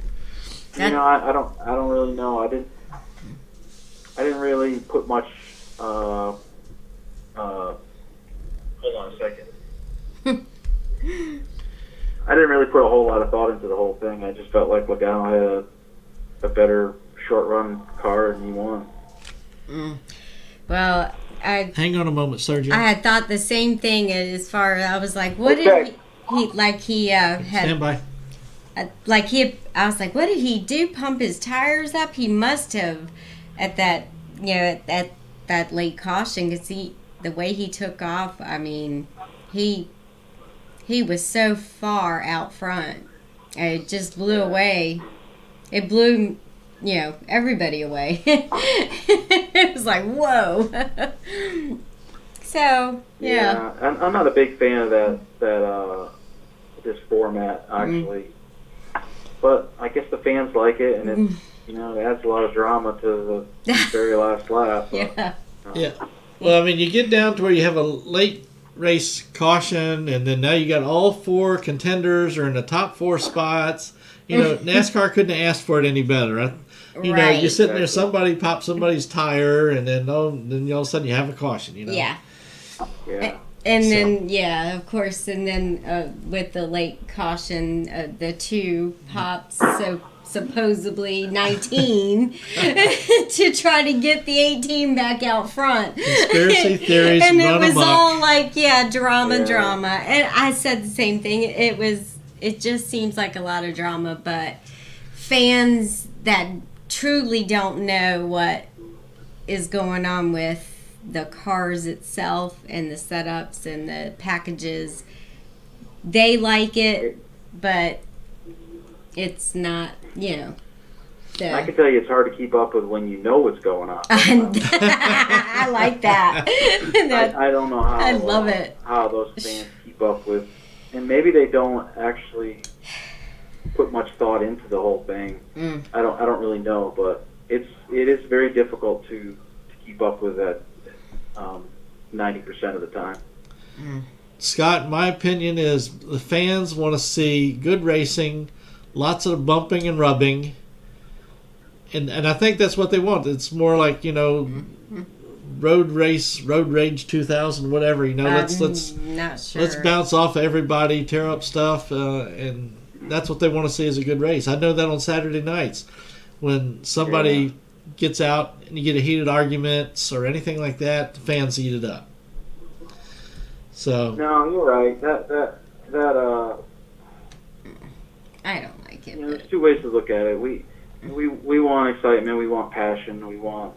I don't really know. I didn't really put much. Hold on a second. I didn't really put a whole lot of thought into the whole thing. I just felt like Logano had a better short-run car and he won. Well, Hang on a moment, Sergio. I had thought the same thing as far as I was like, what did he had Stand by. I was like, what did he do? Pump his tires up? He must have at that at that late caution, because the way he took off. I mean, he was so far out front. It just blew away. It blew, everybody away. It was like, whoa. So, yeah. I'm not a big fan of this format, actually. But I guess the fans like it, and it adds a lot of drama to the very last lap. Yeah. Yeah. Well, I mean, you get down to where you have a late race caution, and then now you got all four contenders are in the top four spots, NASCAR couldn't have asked for it any better. Right. You're sitting there, somebody pops somebody's tire, and then all of a sudden you have a caution. Yeah. Yeah. And then, of course, and then with the late caution, the 2 pops, so supposedly 19, to try to get the 18 back out front. Conspiracy theories and run it was amok. all like, drama. And I said the same thing. It just seems like a lot of drama, but fans that truly don't know what is going on with the cars itself and the setups and the packages, they like it, but it's not, I can tell you it's hard to keep up with when you know what's going on. I like that. I don't know how. I love it. How those fans keep up with, and maybe they don't actually put much thought into the whole thing. I don't really know, but it is very difficult to keep up with that 90% of the time. Scott, my opinion is the fans want to see good racing, lots of bumping and rubbing, and I think that's what they want. It's more like road rage 2000, whatever. Let's not sure. Let's bounce off of everybody, tear up stuff, and that's what they want to see is a good race. I know that on Saturday nights when somebody gets out and you get a heated arguments or anything like that, the fans eat it up. So no, you're right. That I don't like it. there's 2 ways to look at it. We want excitement. We want passion. We want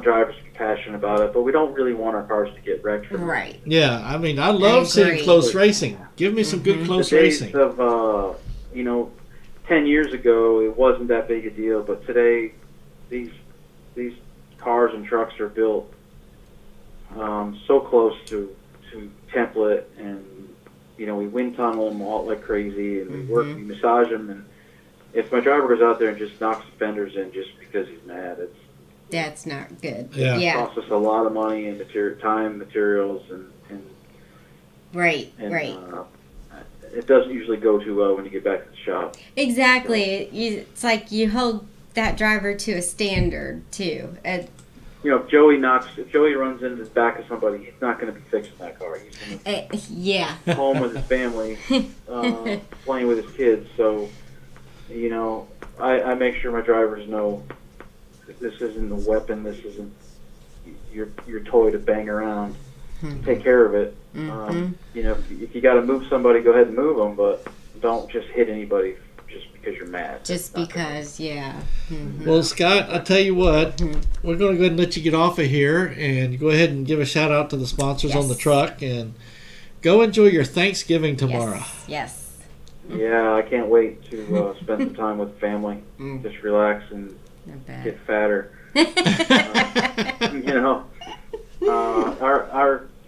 drivers to be passionate about it, but we don't really want our cars to get wrecked. Right. Yeah, I mean, I love seeing close racing. Give me some good close racing. The days of 10 years ago, it wasn't that big a deal, but today, these cars and trucks are built so close to template, and we wind tunnel them all like crazy, and we massage them, and if my driver goes out there and just knocks the fenders in just because he's mad, that's not good. Yeah. It costs us a lot of money and time, materials, and right. It doesn't usually go too well when you get back to the shop. Exactly. It's like you hold that driver to a standard too. If Joey runs into the back of somebody, he's not going to be fixing that car. He's going to home with his family, playing with his kids. So, I make sure my drivers know that this isn't a weapon. This isn't your toy to bang around. Take care of it. If you got to move somebody, go ahead and move them, but don't just hit anybody just because you're mad. Just because, Well, Scott, I tell you what, we're going to go ahead and let you get off of here and go ahead and give a shout out to the sponsors on the truck, and go enjoy your Thanksgiving tomorrow. Yes. Yeah, I can't wait to spend some time with the family. Just relax and get fatter.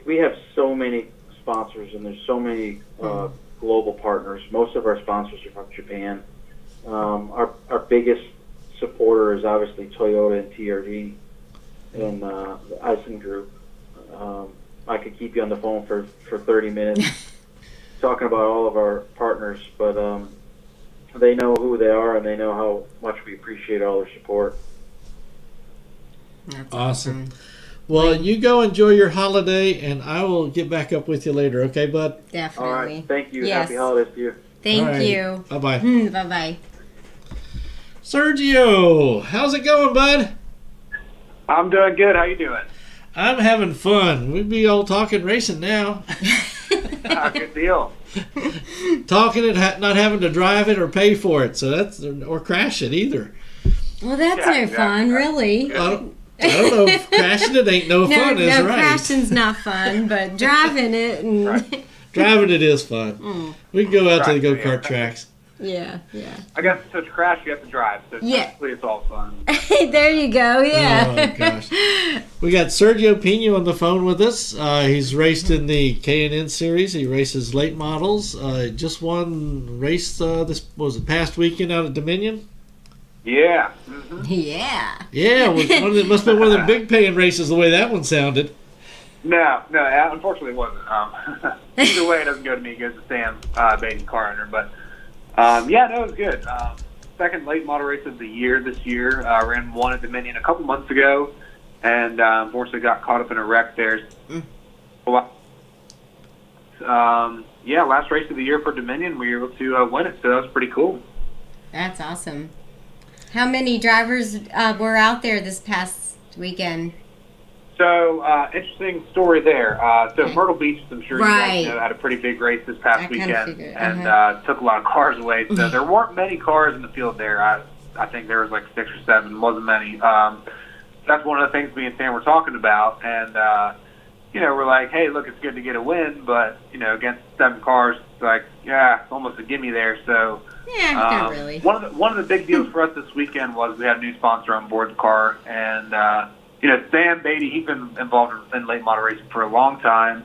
We have so many sponsors, and there's so many global partners. Most of our sponsors are from Japan. Our biggest supporter is obviously Toyota and TRD and the Eisen Group. I could keep you on the phone for 30 minutes talking about all of our partners, but they know who they are, and they know how much we appreciate all their support. That's awesome. Well, you go enjoy your holiday, and I will get back up with you later, okay, bud? Definitely. All right. Thank you. Yes. Happy holidays to you. Thank you. Bye-bye. Bye-bye. Sergio, how's it going, bud? I'm doing good. How you doing? I'm having fun. We'd be all talking racing now. Good deal. Talking it, not having to drive it or pay for it, or crash it either. Well, that's no fun, really. I don't know if crashing it ain't no fun, is no, right. crashing's not fun, but driving it and driving it is fun. We can go out to the go-kart tracks. Yeah. I guess to crash, you have to drive. So technically, it's all fun. There you go. Yeah. Oh gosh. We got Sergio Pena on the phone with us. He's raced in the K&N series. He races late models. Just won race past weekend out at Dominion. Yeah. Yeah. Yeah, it must have been one of the big paying races the way that one sounded. No, unfortunately it wasn't. Either way, it doesn't go to me. It goes to Sam Baden, car owner. But Yeah, no, it was good. Second late model race of the year this year. Ran one at Dominion a couple months ago, and unfortunately got caught up in a wreck there. Yeah, last race of the year for Dominion, we were able to win it, so that was pretty cool. That's awesome. How many drivers were out there this past weekend? So, interesting story there. So Myrtle Beach, I'm sure you guys know, had a pretty big race this past weekend, and took a lot of cars away. So there weren't many cars in the field there. I think there was like 6 or 7, wasn't many. That's one of the things me and Sam were talking about, and we're like, hey, look, it's good to get a win, but against 7 cars, it's like, yeah, almost a gimme there. So yeah, not really. One of the big deals for us this weekend was we had a new sponsor on board the car, and Sam Beatty, he's been involved in late model racing for a long time.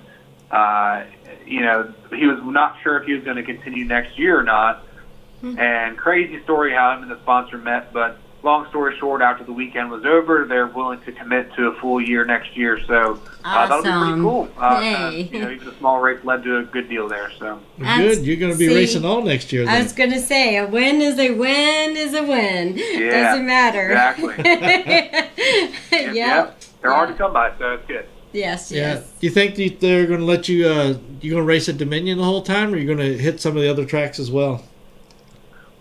He was not sure if he was going to continue next year or not. And crazy story how him and the sponsor met, but long story short, after the weekend was over, they're willing to commit to a full year next year. So that'll be pretty cool. Even a small race led to a good deal there. So good. You're going to be racing all next year. Then. I was going to say, a win is a win is a win. Yeah, doesn't matter. Exactly. Yep. They're hard to come by, so it's good. Yes. Yeah. Do you think they're going to let you? You're going to race at Dominion the whole time, or you're going to hit some of the other tracks as well?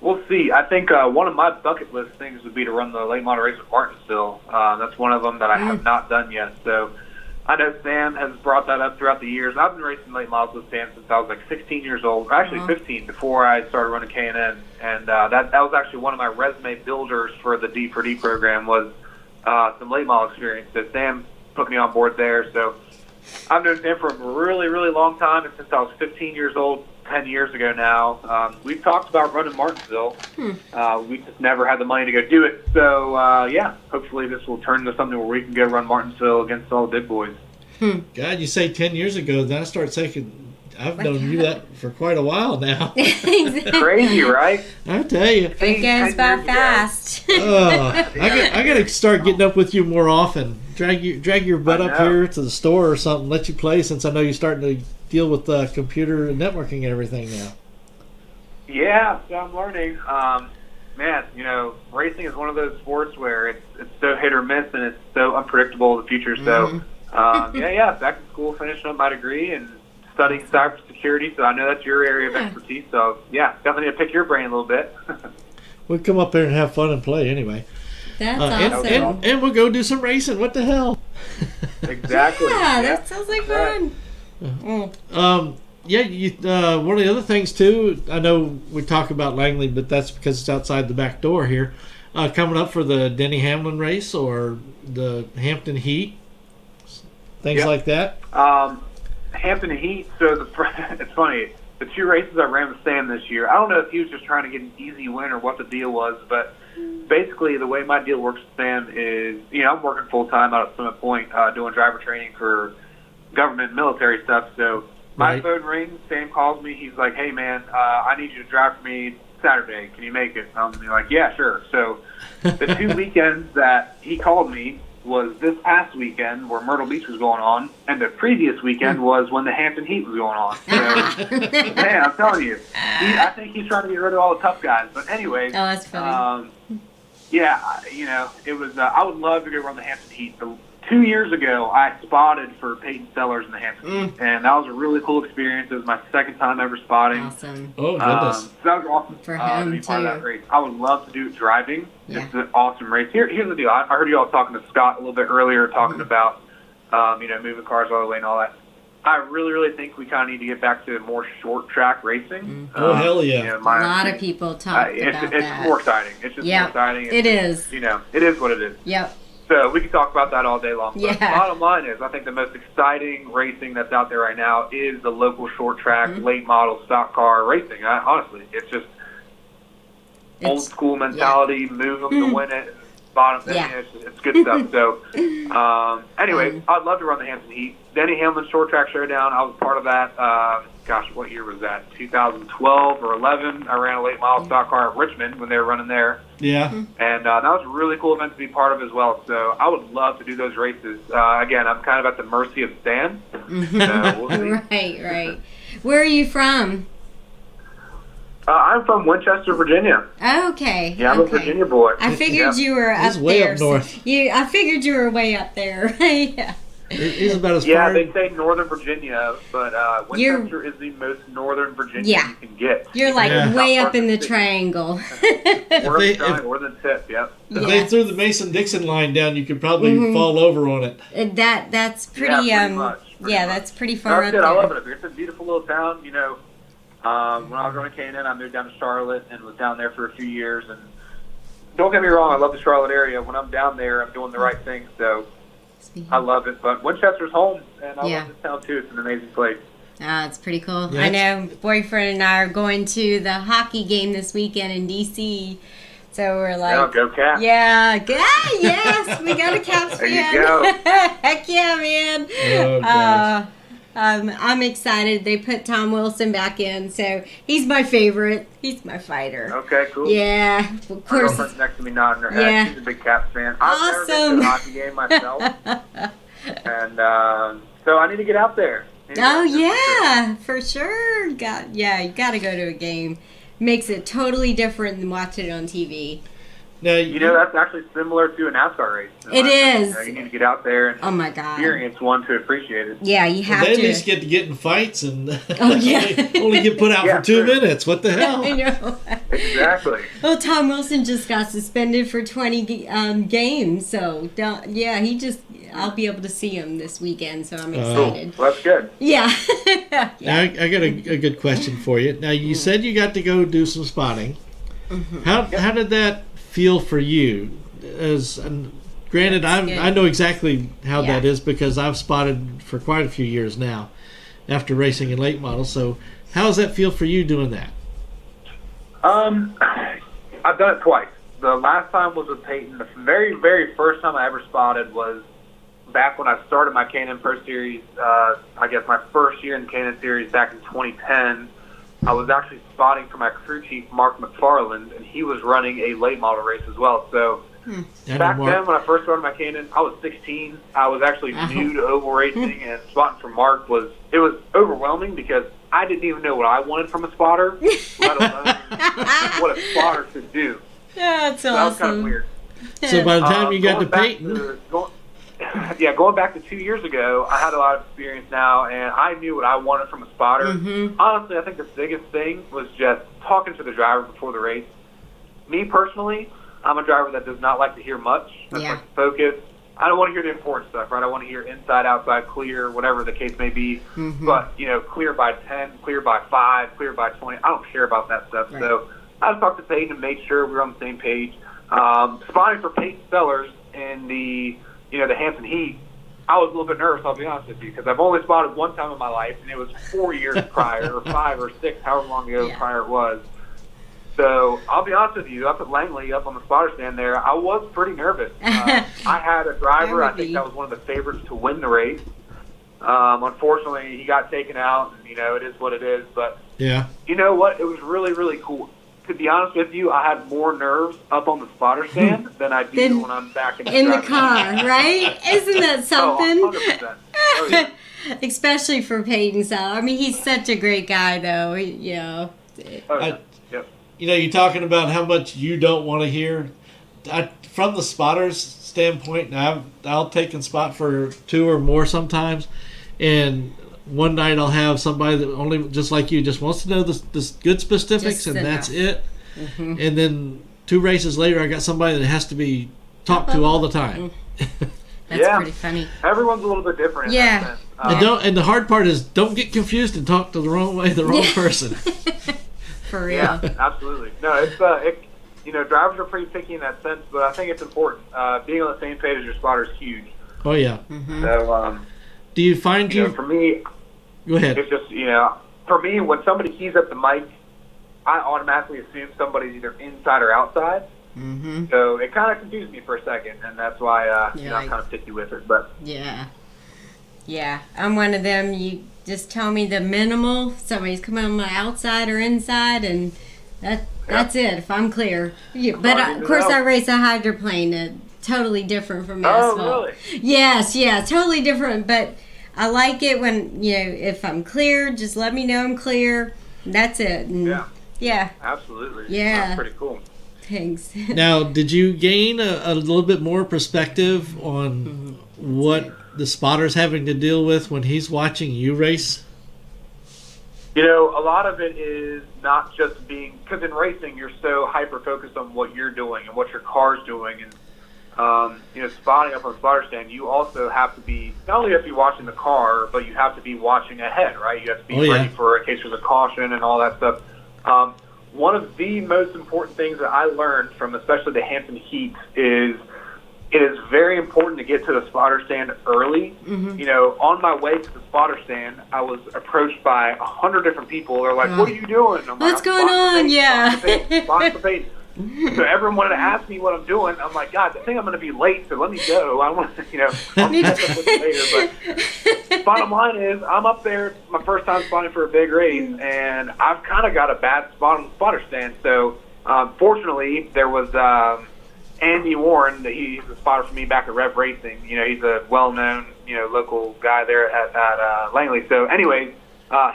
We'll see. I think one of my bucket list things would be to run the late model race at Martinsville. That's one of them that I have not done yet. So I know Sam has brought that up throughout the years. I've been racing late models with Sam since I was like 16 years old, or actually 15, before I started running K&N. And that was actually one of my resume builders for the D4D program was some late model experience. So Sam put me on board there. So I've known Sam for a really, really long time, and since I was 15 years old, 10 years ago now. We've talked about running Martinsville. We just never had the money to go do it. So, hopefully this will turn into something where we can go run Martinsville against all the big boys. God, you say 10 years ago, then I start thinking, I've known you that for quite a while now. Crazy, right? I tell you. It goes by fast. I got to start getting up with you more often. Drag your butt up here to the store or something, let you play, since I know you're starting to deal with computer networking and everything now. Yeah, so I'm learning. Racing is one of those sports where it's so hit or miss and it's so unpredictable in the future. So, back to school, finishing up my degree and studying cybersecurity. So I know that's your area of expertise. So, definitely to pick your brain a little bit. We'll come up there and have fun and play anyway. That's awesome. And we'll go do some racing. What the hell? Exactly. Yeah, that sounds like fun. One of the other things too, I know we talk about Langley, but that's because it's outside the back door here. Coming up for the Denny Hamlin race or the Hampton Heat, things like that. Hampton Heat. So it's funny. The 2 races I ran with Sam this year, I don't know if he was just trying to get an easy win or what the deal was, but basically the way my deal works with Sam is, I'm working full time out at Summit Point doing driver training for government and military stuff. So my phone rings, Sam calls me, he's like, hey man, I need you to drive for me Saturday, can you make it? I'm like, yeah, sure. So the 2 weekends that he called me was this past weekend where Myrtle Beach was going on, and the previous weekend was when the Hampton Heat was going on. So, man, I'm telling you, I think he's trying to get rid of all the tough guys. But anyways, that's funny. It was. I would love to go run the Hampton Heat. 2 years ago, I spotted for Peyton Sellers in the Hampton Heat, and that was a really cool experience. It was my second time ever spotting. Awesome. Oh, goodness. So that was awesome for him, to be part too. of that race. I would love to do it driving. Yeah. It's an awesome race. Here's the deal. I heard you all talking to Scott a little bit earlier, talking about moving cars all the way and all that. I really, really think we kind of need to get back to more short track racing. Oh, hell yeah. A lot of people talk about that. It's more exciting. It's just more exciting. It is. It is what it is. Yep. So we can talk about that all day long. But Yeah. bottom line is, I think the most exciting racing that's out there right now is the local short track, late model, stock car racing. Honestly, it's just old school mentality, move them to win it, bottom. It's good stuff. So, anyways, I'd love to run the Hampton Heat. Denny Hamlin Short Track Showdown, I was part of that. What year was that? 2012 or 11. I ran a late model stock car at Richmond when they were running there. Yeah. And that was a really cool event to be part of as well. So I would love to do those races. Again, I'm kind of at the mercy of Stan. So we'll see. Right. Where are you from? I'm from Winchester, Virginia. Okay. Yeah, I'm a Virginia boy. I figured you were up He's way there. up north. I figured you were way up there. Yeah. He's about as far. Yeah, they say Northern Virginia, but Winchester is the most Northern Virginia you can get. You're like Yeah. way up in the triangle. Or the triangle, or the tip, yep. If they threw the Mason-Dixon line down, you could probably fall over on it. That's pretty. Yeah, pretty much, that's pretty far up good. there. I love it up here. It's a beautiful little town. You know, when I was going to Canaan, I moved down to Charlotte and was down there for a few years. And don't get me wrong, I love the Charlotte area. When I'm down there, I'm doing the right thing. So I love it. But Winchester's home, and I love this town too. It's an amazing place. It's pretty cool. Yeah, I know. Boyfriend and I are going to the hockey game this weekend in D.C. So we're like, go Caps. Yeah, yes, we got a Caps There fan. you go. Heck yeah, man. Oh, gosh. I'm excited. They put Tom Wilson back in, so he's my favorite. He's my fighter. Okay, cool. Yeah, of My course. girlfriend's next to me nodding her head. Yeah. She's a big Caps fan. I've never been to a hockey game myself. And so I need to get out there. Oh yeah, for sure. You got to go to a game. Makes it totally different than watching it on TV. Now, You know, that's actually similar to a NASCAR race. It is. You know, you need to get out there and Oh my God. experience one to appreciate it. Yeah, you have they at to. least get to get in fights and yeah. only get put out Yeah, for 2 sure. minutes. What the hell? I know. Exactly. Well, Tom Wilson just got suspended for 20 games, so I'll be able to see him this weekend, so I'm excited. Well, that's good. Yeah. Now, I got a good question for you. Now, you said you got to go do some spotting. How did that feel for you? Granted, I know exactly how that is because I've spotted for quite a few years now after racing in late models. So how does that feel for you doing that? I've done it twice. The last time was with Peyton. The very, very first time I ever spotted was back when I started my K&N Pro Series, I guess my first year in the K&N Series back in 2010. I was actually spotting for my crew chief, Mark McFarland, and he was running a late model race as well. So back then, when I first started my K&N, I was 16. I was actually new to oval racing, and spotting for Mark was overwhelming because I didn't even know what I wanted from a spotter, let alone what a spotter should do. That's So that was kind of weird. So by the time you got to Going back Peyton, going back to 2 years ago, I had a lot of experience now, and I knew what I wanted from a spotter. Honestly, I think the biggest thing was just talking to the driver before the race. Me personally, I'm a driver that does not like to hear much. I like to focus. I don't want to hear the important stuff, right? I want to hear inside, outside, clear, whatever the case may be. But, clear by 10, clear by 5, clear by 20. I don't care about that stuff. Right. So I talked to Peyton and made sure we were on the same page. Spotting for Peyton Sellers in the Hampton Heat, I was a little bit nervous, I'll be honest with you, because I've only spotted one time in my life, and it was 4 years prior, or 5 or 6, however long ago prior it was. So I'll be honest with you, up at Langley, up on the spotter stand there, I was pretty nervous. I had a driver, I think that was one of the favorites to win the race. Unfortunately, he got taken out, and, it is what it is. But you know what? It was really, really cool. To be honest with you, I had more nerves up on the spotter stand than I do when I'm back in the car, right? Isn't that something? Oh, 100%. Oh, yeah. Especially for Peyton Sell. I mean, he's such a great guy, though. Yep. You're talking about how much you don't want to hear. From the spotter's standpoint, I'll take and spot for 2 or more sometimes, and one night I'll have somebody that only, just like you, just wants to know the good specifics, and that's it. And then 2 races later, I got somebody that has to be talked to all the time. That's pretty funny. Everyone's a little bit different. In that sense. And the hard part is don't get confused and talk to the wrong person. For real. Yeah, absolutely. No, it's drivers are pretty picky in that sense, but I think it's important. Being on the same page as your spotter is huge. Oh yeah. So, do you find for me? Go ahead. It's just for me, when somebody keys up the mic, I automatically assume somebody's either inside or outside. So it kind of confused me for a second, and that's why I'm kind of picky with it. But yeah, I'm one of them. You just tell me the minimal. Somebody's coming on my outside or inside, and that's it. If I'm clear, but of course I race a hydroplane. Totally different from asphalt. Oh, really? Yes, totally different. But I like it when if I'm clear, just let me know I'm clear. That's it. And Yeah. Absolutely. Yeah. That's pretty cool. Thanks. Now, did you gain a little bit more perspective on what the spotter's having to deal with when he's watching you race? You know, a lot of it is not just being, because in racing you're so hyper focused on what you're doing and what your car's doing, and you know, spotting up on the spotter stand, you also have to be, not only have to be watching the car, but you have to be watching ahead, right? You have to be ready for in case there's a caution and all that stuff. One of the most important things that I learned from especially the Hampton Heats is it is very important to get to the spotter stand early. You know, on my way to the spotter stand, I was approached by 100 different people. They're like, "What are you doing?" I'm What's like, going on? Yeah. So everyone wanted to ask me what I'm doing. I'm like, God, I think I'm going to be late, so let me go. I want to, you know, I'll catch up with you later. But bottom line is, I'm up there. It's my first time spotting for a big race, and I've kind of got a bad spot on the spotter stand. So fortunately, there was Andy Warren. He's a spotter for me back at Rev Racing. You know, he's a well-known, you know, local guy there at Langley. So anyways,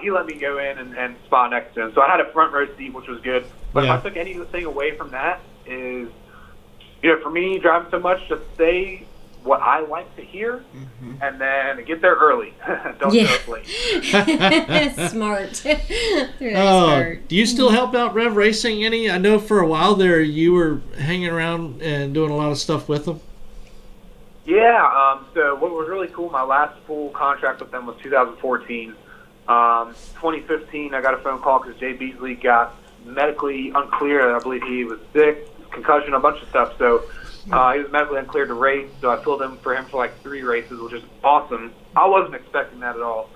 he let me go in and spot next to him. So I had a front row seat, which was good. But if I took anything away from that is, you know, for me, driving so much, just say what I like to hear and then get there early. Don't show up late. Smart. Smart. Do you still help out Rev Racing any? I know for a while there you were hanging around and doing a lot of stuff with them. Yeah. So what was really cool, my last full contract with them was 2014. 2015, I got a phone call because Jay Beasley got medically unclear. I believe he was sick, concussion, a bunch of stuff. So he was medically uncleared to race. So I filled in for him for like 3 races, which is awesome. I wasn't expecting that at all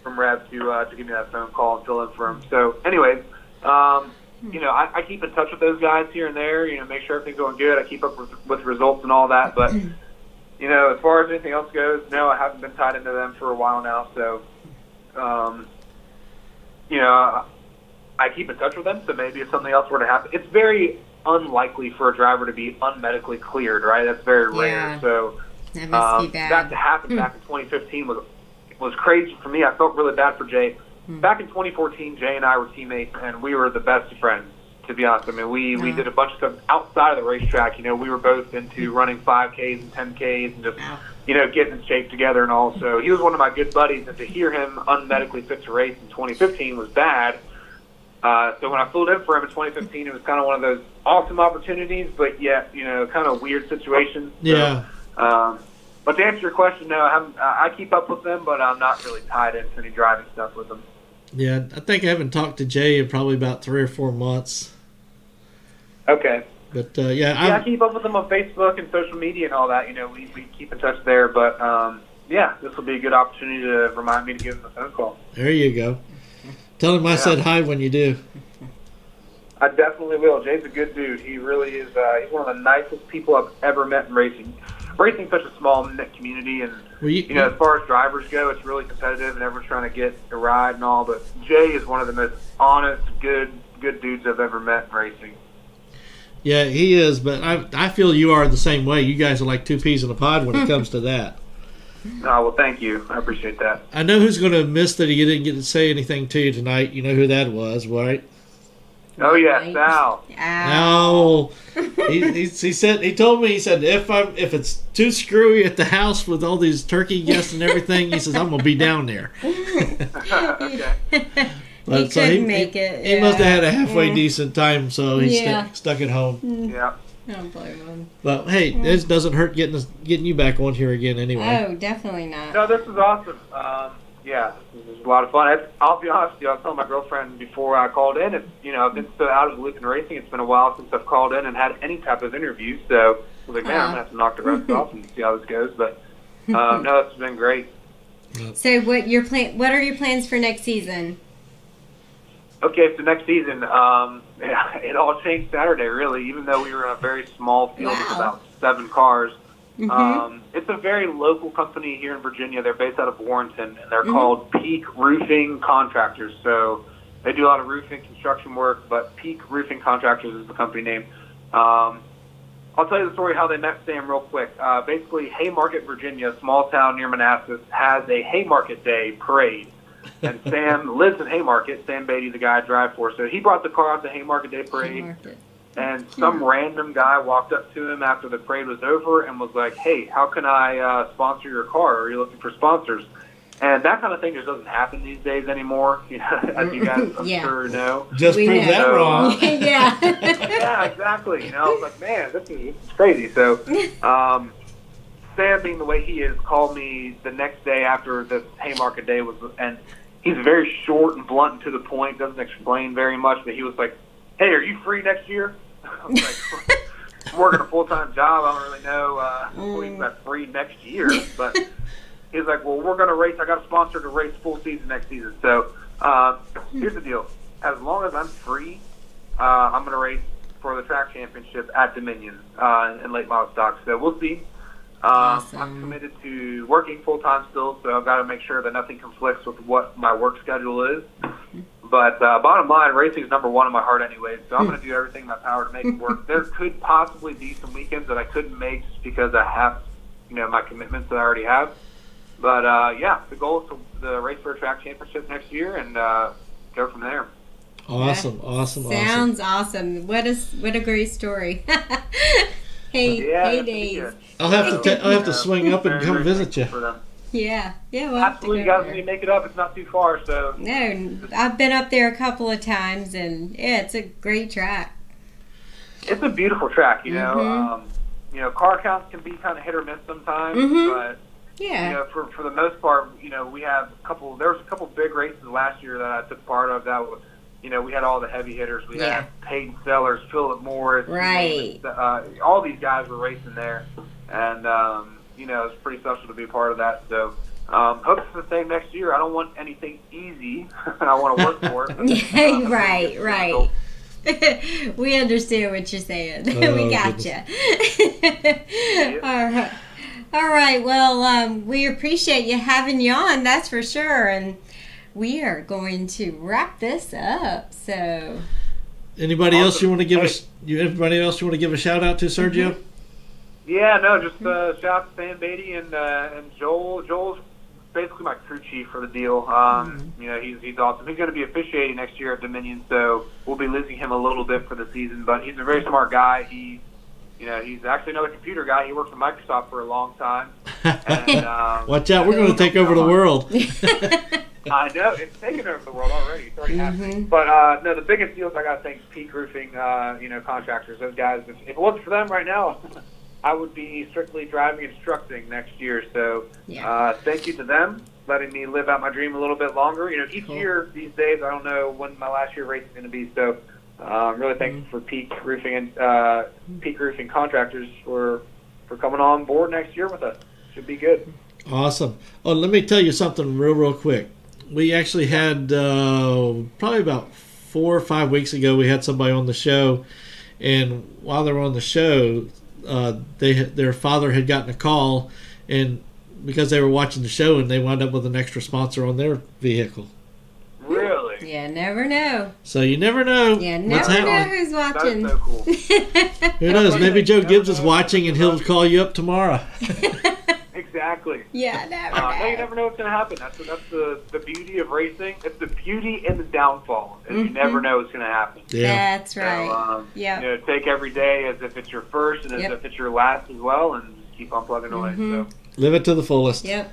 from Rev to give me that phone call and fill in for him. So anyways, you know, I keep in touch with those guys here and there. You know, make sure everything's going good. I keep up with results and all that. But you know, as far as anything else goes, no, I haven't been tied into them for a while now. So you know, I keep in touch with them, so maybe if something else were to happen, it's very unlikely for a driver to be unmedically cleared, right? That's very rare. So that must be bad. That to happen back in 2015 was crazy for me. I felt really bad for Jay. Back in 2014, Jay and I were teammates, and we were the best of friends, to be honest. I mean, we did a bunch of stuff outside of the racetrack. You know, we were both into running 5Ks and 10Ks and just, you know, getting in shape together and all. So he was one of my good buddies, and to hear him unmedically fit to race in 2015 was bad. So when I filled in for him in 2015, it was kind of one of those awesome opportunities, but yet, you know, kind of weird situations. Yeah. So, but to answer your question, no, I keep up with them, but I'm not really tied into any driving stuff with them. Yeah, I think I haven't talked to Jay in probably about 3 or 4 months. Okay. But I keep up with them on Facebook and social media and all that. You know, we keep in touch there. But yeah, this will be a good opportunity to remind me to give him a phone call. There you go. Tell him I said hi when you do. I definitely will. Jay's a good dude. He really is. He's one of the nicest people I've ever met in racing. Racing's such a small knit community, and you know, as far as drivers go, it's really competitive, and everyone's trying to get a ride and all. But Jay is one of the most honest, good dudes I've ever met in racing. Yeah, he is, but I feel you are the same way. You guys are like 2 peas in a pod when it comes to that. Oh, well, thank you. I appreciate that. I know who's going to miss that he didn't get to say anything to you tonight. You know who that was, right? Oh, yeah, Sal. Al. He told me if it's too screwy at the house with all these turkey guests and everything, he says I'm gonna be down there. Okay. He couldn't make it. He must have had a halfway decent time, so he's stuck at home. Yeah. I don't blame him. But hey, this doesn't hurt getting you back on here again anyway. Oh, definitely not. No, this is awesome. Yeah, this is a lot of fun. I'll be honest with you, I was telling my girlfriend before I called in, I've been so out of the loop in racing, it's been a while since I've called in and had any type of interview, so I was like, man, I'm going to have to knock the rest off and see how this goes, but no, it's been great. So what are your plans for next season? Okay, so next season, it all changed Saturday, really, even though we were in a very small field with about 7 cars. It's a very local company here in Virginia. They're based out of Warrenton, and they're called Peak Roofing Contractors. So they do a lot of roofing construction work, but Peak Roofing Contractors is the company name. I'll tell you the story how they met Sam real quick. Basically, Haymarket, Virginia, a small town near Manassas, has a Haymarket Day parade. And Sam lives in Haymarket. Sam Beatty, the guy I drive for. So he brought the car out to Haymarket Day Parade. Haymarket. And some random guy walked up to him after the parade was over and was like, hey, how can I sponsor your car? Are you looking for sponsors? And that kind of thing just doesn't happen these days anymore, as you guys I'm sure know. Just We prove know. that wrong. Yeah. Yeah, exactly. I was like, man, this is crazy. So Sam, being the way he is, called me the next day after the Haymarket Day was, and he's very short and blunt and to the point, doesn't explain very much, but he was like, hey, are you free next year? I was like, I'm working a full-time job. I don't really know what he's got free next year. But he's like, well, we're going to race. I got a sponsor to race full season next season. So here's the deal. As long as I'm free, I'm going to race for the track championship at Dominion in late model stock. So we'll see. Awesome. I'm committed to working full-time still, so I've got to make sure that nothing conflicts with what my work schedule is. But bottom line, racing is number one in my heart anyway, so I'm going to do everything in my power to make it work. There could possibly be some weekends that I couldn't make just because I have, my commitments that I already have. But, the goal is to race for a track championship next year and go from there. Awesome. Sounds awesome. What a great story. Hey, Dave. I'll have to swing up and come visit you. Yeah, we'll absolutely. You guys need to make it up. It's not too far, so. No, I've been up there a couple of times, and it's a great track. It's a beautiful track, car counts can be kind of hit or miss sometimes, but for the most part, we have there was a couple big races last year that I took part of that was, we had all the heavy hitters. We had Peyton Sellers, Philip Morris. Right. All these guys were racing there. And, it was pretty special to be a part of that. So, hope it's the same next year. I don't want anything easy. I want to work for it. Right. We understand what you're saying. We gotcha. All right. Well, we appreciate you having you on. That's for sure. And we are going to wrap this up. So, anybody else you want to give a shout out to, Sergio? Yeah, no, just shout out to Sam Beatty and Joel. Joel's basically my crew chief for the deal. He's awesome. He's going to be officiating next year at Dominion, so we'll be losing him a little bit for the season. But he's a very smart guy. He's actually another computer guy. He worked for Microsoft for a long time. And, watch out, we're going to take over the world. I know, it's taken over the world already. It's already happening. But the biggest deal is I got to thank Peak Roofing, contractors. Those guys, if it wasn't for them right now, I would be strictly driving and instructing next year. So thank you to them, letting me live out my dream a little bit longer. Each year these days, I don't know when my last year race is going to be. So I'm really thankful for Peak Roofing and Peak Roofing contractors for coming on board next year with us. Should be good. Awesome. Oh, let me tell you something real quick. We actually had probably about 4 or 5 weeks ago, we had somebody on the show, and while they were on the show, their father had gotten a call, and because they were watching the show, and they wound up with an extra sponsor on their vehicle. Really? Yeah, never know. So you never know. Yeah, never know who's watching. That's so cool. Who knows? Maybe Joe Gibbs is watching, and he'll call you up tomorrow. Exactly. Yeah, never know. No, you never know what's going to happen. That's the beauty of racing. It's the beauty and the downfall. And you never know what's going to happen. Yeah. That's right. So, take every day as if it's your first and as if it's your last as well, and just keep on plugging away. So. Live it to the fullest. Yep.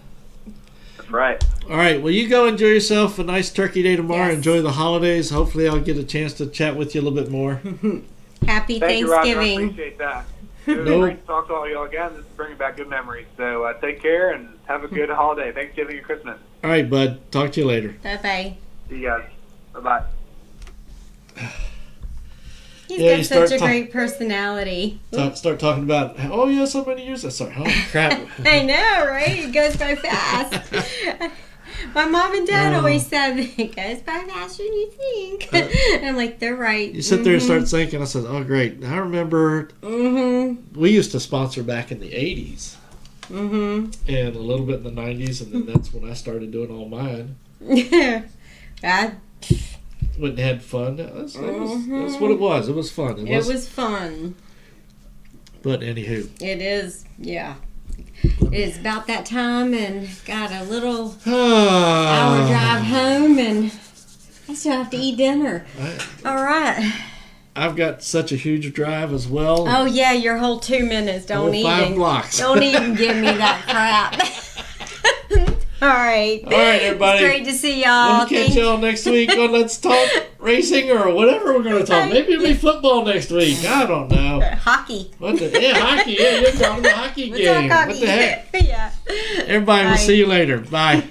That's right. All right. Well, you go enjoy yourself. A nice turkey day tomorrow. Yes. Enjoy the holidays. Hopefully, I'll get a chance to chat with you a little bit more. Happy Thank you, Roger. I Thanksgiving. appreciate that. It was great to talk to all y'all again. This is bringing back good memories. So take care and have a good holiday. Thanksgiving and Christmas. All right, bud. Talk to you later. Bye-bye. See you guys. Bye-bye. He's got such a great personality. Start talking about, oh, yeah, somebody used that. Sorry. Oh, crap. I know, right? It goes by fast. My mom and dad always said it goes by faster than you think. And I'm like, they're right. You sit there and start thinking. I said, oh, great. I remember we used to sponsor back in the 80s. And a little bit in the 90s. And then that's when I started doing all mine. Went and had fun. That's what it was. It was fun. It was fun. But anywho. It is, yeah. Let It's about that time, and got a little hour drive home, and I still have to eat dinner. All right. I've got such a huge drive as well. Oh yeah, your whole 2 minutes. Don't even 5 blocks. Don't even give me that crap. All right. All right, everybody. It's great to see y'all. We'll catch y'all next week on Let's Talk Racing or whatever we're going to talk. Maybe it'll be football next week. I don't know. Hockey. Hockey. Yeah, you're talking the hockey game. Hockey. What the heck? Yeah. Everybody, we'll see you later. Bye.